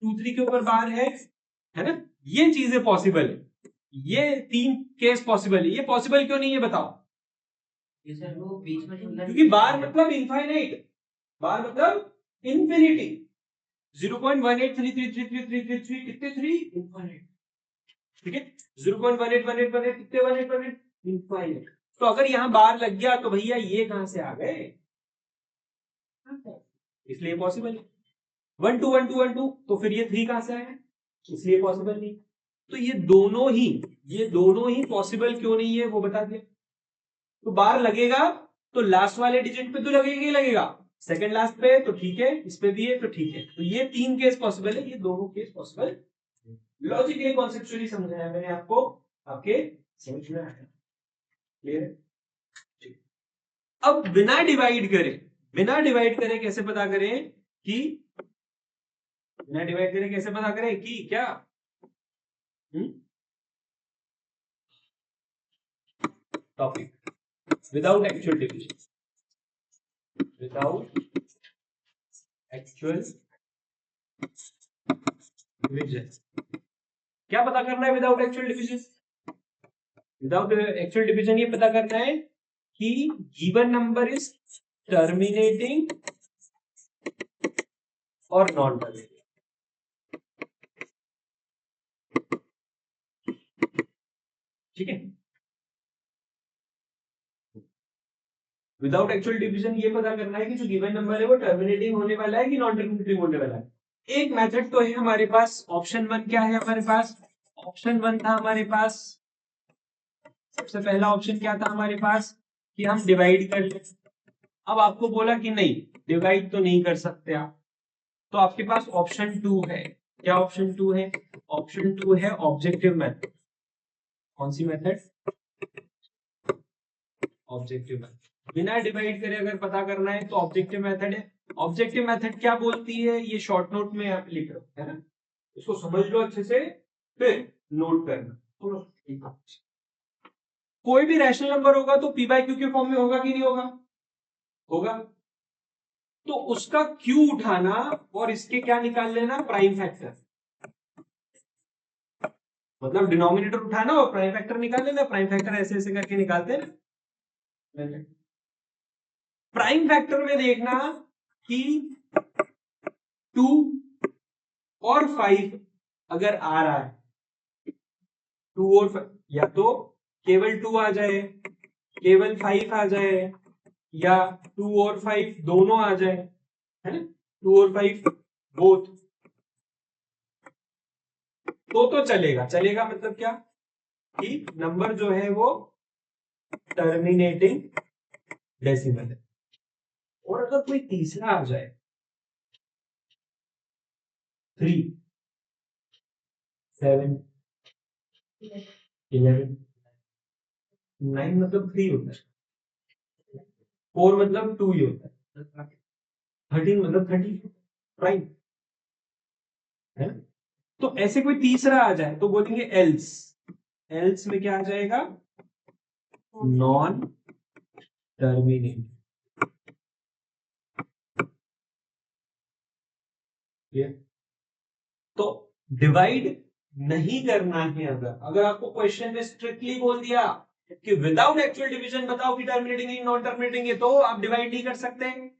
2 3 के ऊपर बार है ना? ये चीजें पॉसिबल है। ये 3 केस पॉसिबल है। ये पॉसिबल क्यों नहीं है बताओ? क्योंकि बार मतलब इनफाइनाइट, बार मतलब इंफिनिटी। 0.18333333 कितने? 3 इनफाइनाइट। ठीक है। 0.1818 कितने? 1818 इनफाइनाइट। तो अगर यहां बार लग गया तो भैया ये कहां से आ गए? इसलिए पॉसिबल है। 1 2 1 2 1 2, तो फिर ये 3 कहां से आया? इसलिए पॉसिबल नहीं। तो ये दोनों ही पॉसिबल क्यों नहीं है वो बता दिया। तो बार लगेगा तो लास्ट वाले डिजिट पे तो लगेगा ही लगेगा, सेकंड लास्ट पे तो ठीक है, इस पे भी है तो ठीक है। तो ये 3 केस पॉसिबल है, ये दोनों केस पॉसिबल। लॉजिकली कॉन्सेप्चुअली समझाया मैंने आपको, आपके समझ में आया? क्लियर है? अब बिना डिवाइड करे कैसे पता करें कि, बिना डिवाइड करे कैसे पता करें कि क्या? Topic without actual division, without actual division. क्या पता करना है without actual division? Without actual division ये पता करना है कि गिवन नंबर इज टर्मिनेटिंग और नॉन टर्मिनेटिंग। ठीक है। विदाउट एक्चुअल डिविजन ये पता करना है कि जो गिवन नंबर है वो टर्मिनेटिंग होने वाला है कि नॉन टर्मिनेटिंग होने वाला है। एक मेथड तो है हमारे पास, ऑप्शन 1 क्या है हमारे पास? ऑप्शन 1 था हमारे पास, सबसे पहला ऑप्शन क्या था हमारे पास कि हम डिवाइड कर ले। अब आपको बोला कि नहीं, डिवाइड तो नहीं कर सकते आप, तो आपके पास ऑप्शन 2 है। क्या ऑप्शन 2 है? ऑप्शन 2 है ऑब्जेक्टिव मेथड। कौन सी मेथड? Objective method. बिना डिवाइड करे अगर पता करना है तो ऑब्जेक्टिव मेथड है। ऑब्जेक्टिव मेथड क्या बोलती है ये शॉर्ट नोट में आप लिख रहे हो, है ना? इसको समझ लो अच्छे से, फिर नोट करना। कोई भी रैशनल नंबर होगा तो पी बाई क्यू के फॉर्म में होगा कि नहीं होगा? होगा। तो उसका क्यू उठाना और इसके क्या निकाल लेना, प्राइम फैक्टर। मतलब डिनोमिनेटर उठाना और प्राइम फैक्टर निकाल लेना। प्राइम फैक्टर ऐसे ऐसे करके निकालते हैं। प्राइम फैक्टर में देखना कि 2 और 5 अगर आ रहा है, 2 और 5, या तो केवल 2 आ जाए, केवल 5 आ जाए, या 2 और 5 दोनों आ जाए, है ना, 2 और 5 बोथ, तो चलेगा। चलेगा मतलब क्या कि नंबर जो है वो टर्मिनेटिंग डेसिमल है। और अगर कोई तीसरा आ जाए, 3, 7, 11, 9 मतलब 3 होता है, 4 मतलब 2 ही होता है, 13 मतलब 30 प्राइम, है ना। तो ऐसे कोई तीसरा आ जाए तो बोलेंगे एल्स। एल्स में क्या आ जाएगा, नॉन टर्मिनेटिंग। तो डिवाइड नहीं करना है। अगर आपको क्वेश्चन में स्ट्रिक्टली बोल दिया कि विदाउट एक्चुअल डिवीजन बताओ कि टर्मिनेटिंग है नॉन टर्मिनेटिंग है, तो आप डिवाइड नहीं कर सकते।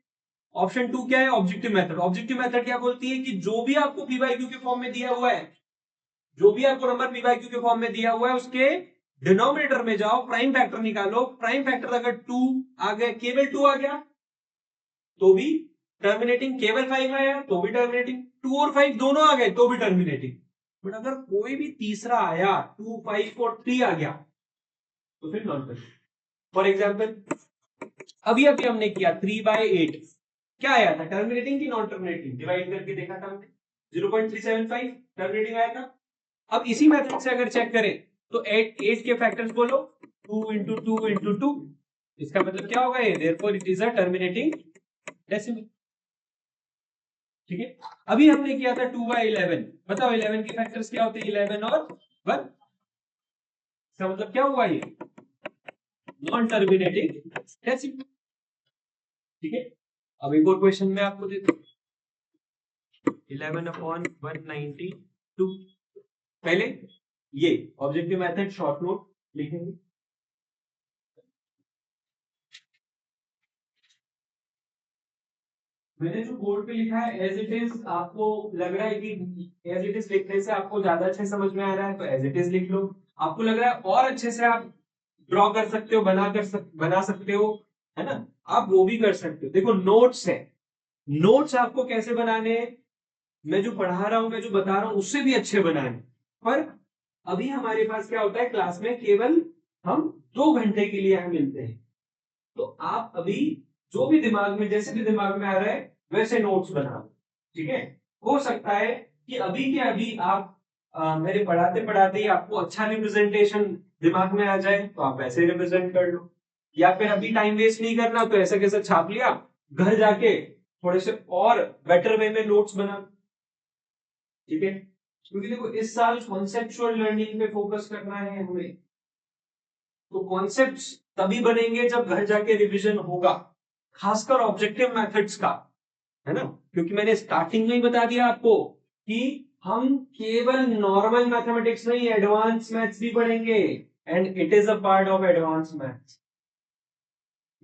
ऑप्शन 2 क्या है, ऑब्जेक्टिव मेथड। ऑब्जेक्टिव मेथड क्या बोलती है कि जो भी आपको पी बाई क्यू के फॉर्म में दिया हुआ है, जो भी आपको नंबर पी बाई क्यू के फॉर्म में दिया हुआ है, उसके डिनोमिनेटर में जाओ, प्राइम फैक्टर निकालो। प्राइम फैक्टर अगर 2 आ गए, केवल 2 आ गया तो भी टर्मिनेटिंग, केवल 5 आया तो भी टर्मिनेटिंग, 2 और 5 दोनों आ गए तो भी टर्मिनेटिंग। बट अगर कोई भी तीसरा आया, 2, 5 और 3 आ गया, तो फिर नॉन टर्मिनेटिंग। फॉर एग्जाम्पल अभी अभी हमने किया 3/8, क्या आया था, टर्मिनेटिंग की नॉन टर्मिनेटिंग? डिवाइड करके देखा था हमने, 0.375 टर्मिनेटिंग आया था। अब इसी मेथड से अगर चेक करें तो 8 के फैक्टर्स बोलो, 2 इंटू 2 इंटू 2, इसका मतलब क्या होगा, ये therefore it is a terminating decimal. ठीक है। अभी हमने किया था 2/11, बताओ 11 के फैक्टर्स क्या होते हैं, 11 और 1। इसका मतलब क्या हुआ, ये नॉन टर्मिनेटिंग डेसिमल। ठीक है। अब एक और क्वेश्चन में आपको देता हूं, 11/192। पहले ये ऑब्जेक्टिव मेथड शॉर्ट नोट लिखेंगे। मैंने जो बोर्ड पे लिखा है एज इट इज, आपको लग रहा है कि एज इट इज लिखने से आपको ज्यादा अच्छे समझ में आ रहा है तो एज इट इज लिख लो। आपको लग रहा है और अच्छे से आप ड्रॉ कर सकते हो, बना सकते हो, है ना, आप वो भी कर सकते हो। देखो नोट्स है, नोट्स आपको कैसे बनाने हैं, मैं जो पढ़ा रहा हूं, मैं जो बता रहा हूं उससे भी अच्छे बनाने। पर अभी हमारे पास क्या होता है, क्लास में केवल हम 2 घंटे के लिए हम मिलते हैं। तो आप अभी जो भी दिमाग में, जैसे भी दिमाग में आ रहा है वैसे नोट्स बनाओ। ठीक है। हो सकता है कि अभी के अभी आप मेरे पढ़ाते पढ़ाते ही आपको अच्छा रिप्रेजेंटेशन दिमाग में आ जाए तो आप वैसे रिप्रेजेंट कर लो, या फिर अभी टाइम वेस्ट नहीं करना तो ऐसा कैसे छाप लिया, घर जाके थोड़े से और बेटर वे में नोट्स बना। ठीक है। क्योंकि देखो इस साल कॉन्सेप्चुअल लर्निंग पे फोकस करना है हमें, तो कॉन्सेप्ट्स तभी बनेंगे जब घर जाके रिवीजन होगा, खासकर ऑब्जेक्टिव मेथड्स का, है ना। क्योंकि मैंने स्टार्टिंग में ही बता दिया आपको कि हम केवल नॉर्मल मैथमेटिक्स नहीं, एडवांस मैथ्स भी पढ़ेंगे, and it is a part of advance maths.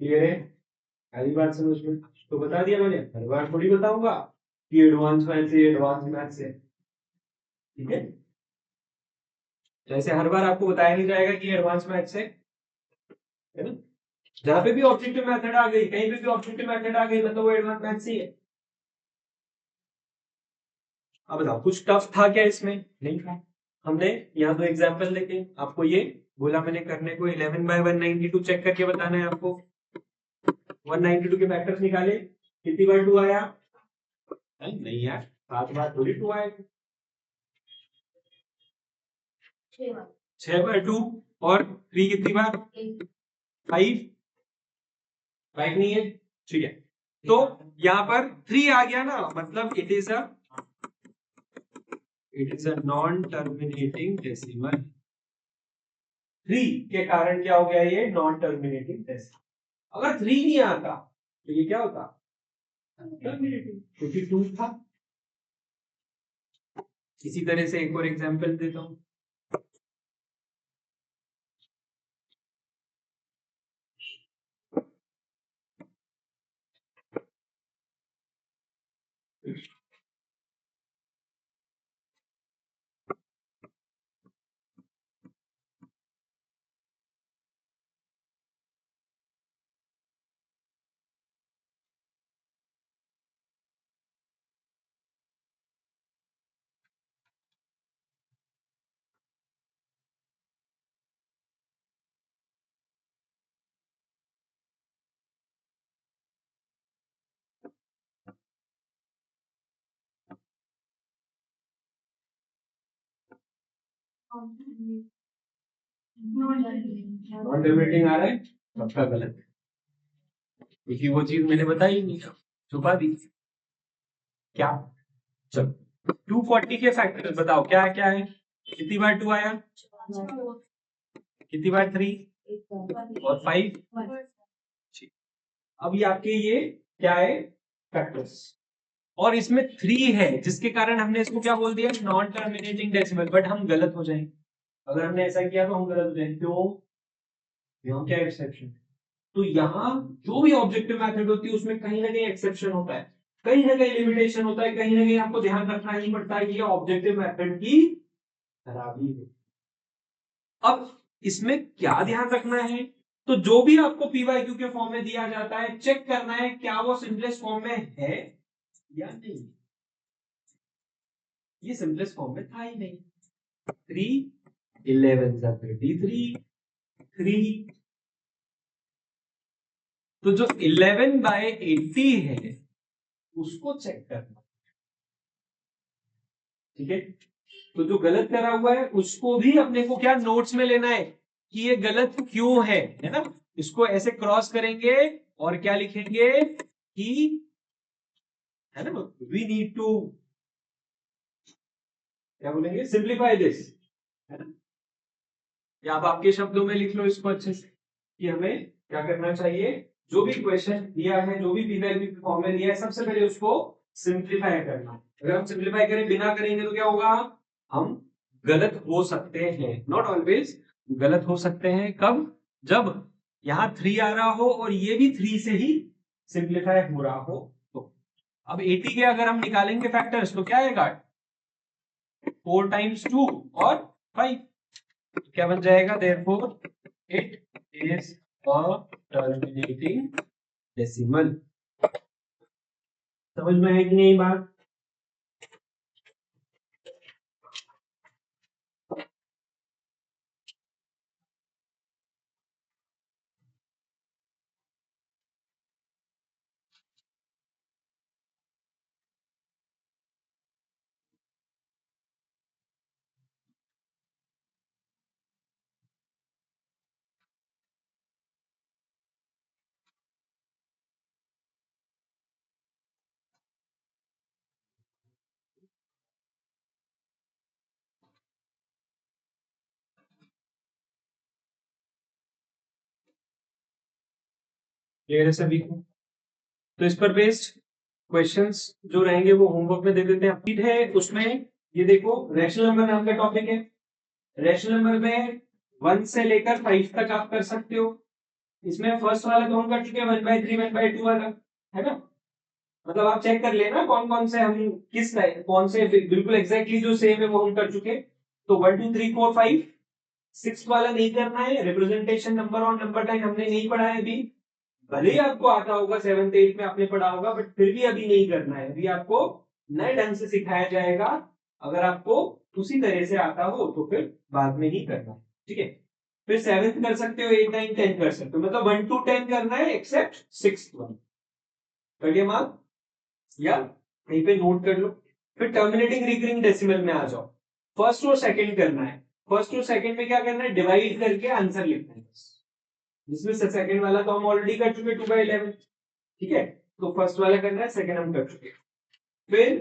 Clear है, पहली बात समझ में तो बता दिया मैंने, हर बार थोड़ी बताऊंगा कि एडवांस मैथ्स है, एडवांस मैथ्स है। ठीक है। तो ऐसे हर बार आपको बताया नहीं जाएगा कि एडवांस मैथ्स है ना। जहां पे भी ऑब्जेक्टिव मेथड आ गई, कहीं पे भी ऑब्जेक्टिव मेथड आ गई, मतलब वो एडवांस मैथ्स ही है। अब बताओ कुछ टफ था क्या इसमें, नहीं था। हमने यहाँ 2 एग्जांपल लेके आपको ये बोला मैंने करने को, 11/192 चेक करके बताना है आपको। 192 के फैक्टर्स निकाले, कितनी बार 2 आया, नहीं यार 7 बार थोड़ी 2 आए, 6 बार 2, और 3 कितनी बार, 5 नहीं है। ठीक है। तो यहाँ पर 3 आ गया ना, मतलब it is a non terminating decimal. 3 के कारण क्या हो गया, ये नॉन टर्मिनेटिंग डेसिमल। अगर 3 नहीं आता तो ये क्या होता, टर्मिनेटिंग, क्योंकि 2 था। इसी तरह से एक और एग्जांपल देता हूं। नॉन टर्मिनेटिंग आ रहा है, सबका गलत है, क्योंकि वो चीज मैंने बताई नहीं, छुपा दी। क्या, चलो 240 के फैक्टर्स बताओ क्या क्या है, कितनी बार 2 आया, कितनी बार 3 और 5। अब ये आपके ये क्या है, फैक्टर्स, और इसमें 3 है जिसके कारण हमने इसको क्या बोल दिया, नॉन टर्मिनेटिंग डेसिमल। बट हम गलत हो जाएंगे, अगर हमने ऐसा किया तो हम गलत हो जाएंगे। क्यों, यहाँ क्या एक्सेप्शन, तो यहाँ जो भी ऑब्जेक्टिव मेथड होती है उसमें कहीं ना कहीं एक्सेप्शन होता है, कहीं ना कहीं लिमिटेशन होता है, कहीं ना कहीं आपको ध्यान रखना ही पड़ता है कि ये ऑब्जेक्टिव मेथड की खराबी है। अब इसमें क्या ध्यान रखना है, तो जो भी आपको पीवाईक्यू के फॉर्म में दिया जाता है, चेक करना है क्या वो सिंपलेस्ट फॉर्म में है या नहीं। ये सिंपलेस्ट फॉर्म में था ही नहीं। 3 11 33 3, तो जो 11/80 है उसको चेक करना, ठीक है। तो जो गलत करा हुआ है उसको भी अपने को क्या नोट्स में लेना है कि ये गलत क्यों है ना। इसको ऐसे क्रॉस करेंगे और क्या लिखेंगे कि, है ना, वी नीड टू, क्या बोलेंगे, सिंप्लीफाई दिस, है ना। या आप आपके शब्दों में लिख लो इसको अच्छे से कि हमें क्या करना चाहिए, जो भी क्वेश्चन दिया है, जो भी पीवाईक्यू फॉर्म में दिया है, सबसे पहले उसको सिंप्लीफाई करना। अगर हम सिंप्लीफाई करें बिना करेंगे तो क्या होगा, हम गलत हो सकते हैं, नॉट ऑलवेज, गलत हो सकते हैं। कब, जब यहाँ 3 आ रहा हो और ये भी 3 से ही सिंप्लीफाई हो रहा हो तो। अब 80 के अगर हम निकालेंगे फैक्टर्स तो क्या आएगा, 4 टाइम्स 2 और 5, क्या बन जाएगा, therefore it is a terminating decimal. समझ में है कि नहीं बात। क्लियर है सभी को। तो इस पर बेस्ड क्वेश्चंस जो रहेंगे वो होमवर्क में दे देते हैं। अपीड है उसमें, ये देखो रैशनल नंबर नाम का टॉपिक है। रैशनल नंबर में 1 से लेकर 5 तक आप कर सकते हो। इसमें फर्स्ट वाला तो हम कर चुके हैं, 1/3 1/2 वाला, है ना। मतलब आप चेक कर लेना कौन कौन से हम किस टाइप, कौन से बिल्कुल एग्जैक्टली जो सेम है वो हम कर चुके। तो 1 2 3 4 5, 6 वाला नहीं करना है, रिप्रेजेंटेशन नंबर और नंबर लाइन हमने नहीं पढ़ा है अभी। भले ही आपको आता होगा, 7th 8th में आपने पढ़ा होगा, बट फिर भी अभी नहीं करना है, अभी आपको नए ढंग से सिखाया जाएगा। अगर आपको उसी तरह से आता हो तो फिर बाद में ही करना है, ठीक है। फिर 7th कर सकते हो, 8 9 10 कर सकते हो, मतलब 1 to 10 करना है एक्सेप्ट 6th वन। करिए मार्क, या कहीं पे नोट कर लो। फिर टर्मिनेटिंग रिकरिंग डेसिमल में आ जाओ। फर्स्ट और सेकंड करना है। फर्स्ट और सेकंड में क्या करना है, डिवाइड करके आंसर लिखना है बस। जिसमें से सेकंड वाला तो हम ऑलरेडी कर चुके 2/11, ठीक है। तो फर्स्ट वाला करना है, सेकंड हम कर चुके। फिर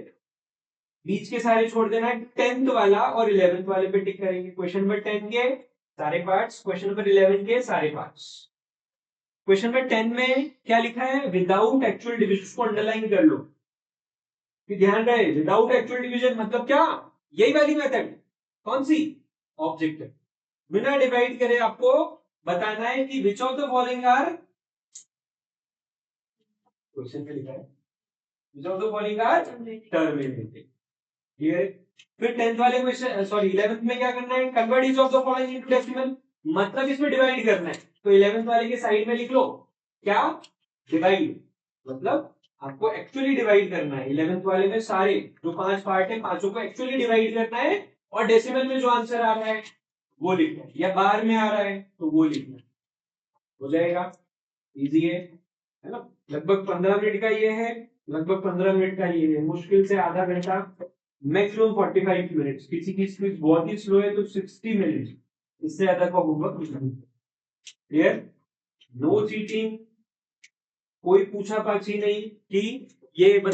बीच के सारे छोड़ देना है, 10th वाला और 11th वाले पे टिक करेंगे। क्वेश्चन नंबर 10 के सारे पार्ट्स, क्वेश्चन नंबर 11 के सारे पार्ट्स। क्वेश्चन नंबर 10 में क्या लिखा है, विदाउट एक्चुअल डिविजन को अंडरलाइन कर लो कि ध्यान रहे, विदाउट एक्चुअल डिविजन मतलब क्या, यही वाली मेथड, कौन सी, ऑब्जेक्टिव, बिना डिवाइड करे आपको बताना है कि which of the following are, question में लिखा है which of the following are terminated, clear. फिर 10th वाले क्वेश्चन, सॉरी 11th में क्या करना है, convert each of the following into decimal, मतलब इसमें डिवाइड करना है, तो 11th वाले के साइड में लिख लो क्या, डिवाइड, मतलब आपको एक्चुअली डिवाइड करना है 11th वाले में सारे जो 5 पार्ट है, पांचों को एक्चुअली डिवाइड करना है, और डेसिमल में जो आंसर आ रहा है वो लिखना है, या बार में आ रहा है तो वो लिखना है, हो जाएगा, इजी है ना। लगभग 15 मिनट का ये है, लगभग 15 मिनट का ये है, मुश्किल से आधा घंटा, मैक्सिमम 45 मिनट्स, किसी की स्पीड बहुत ही स्लो है तो 60 मिनट, इससे ज्यादा का होमवर्क नहीं। क्लियर, नो चीटिंग, कोई पूछा पाछी नहीं कि ये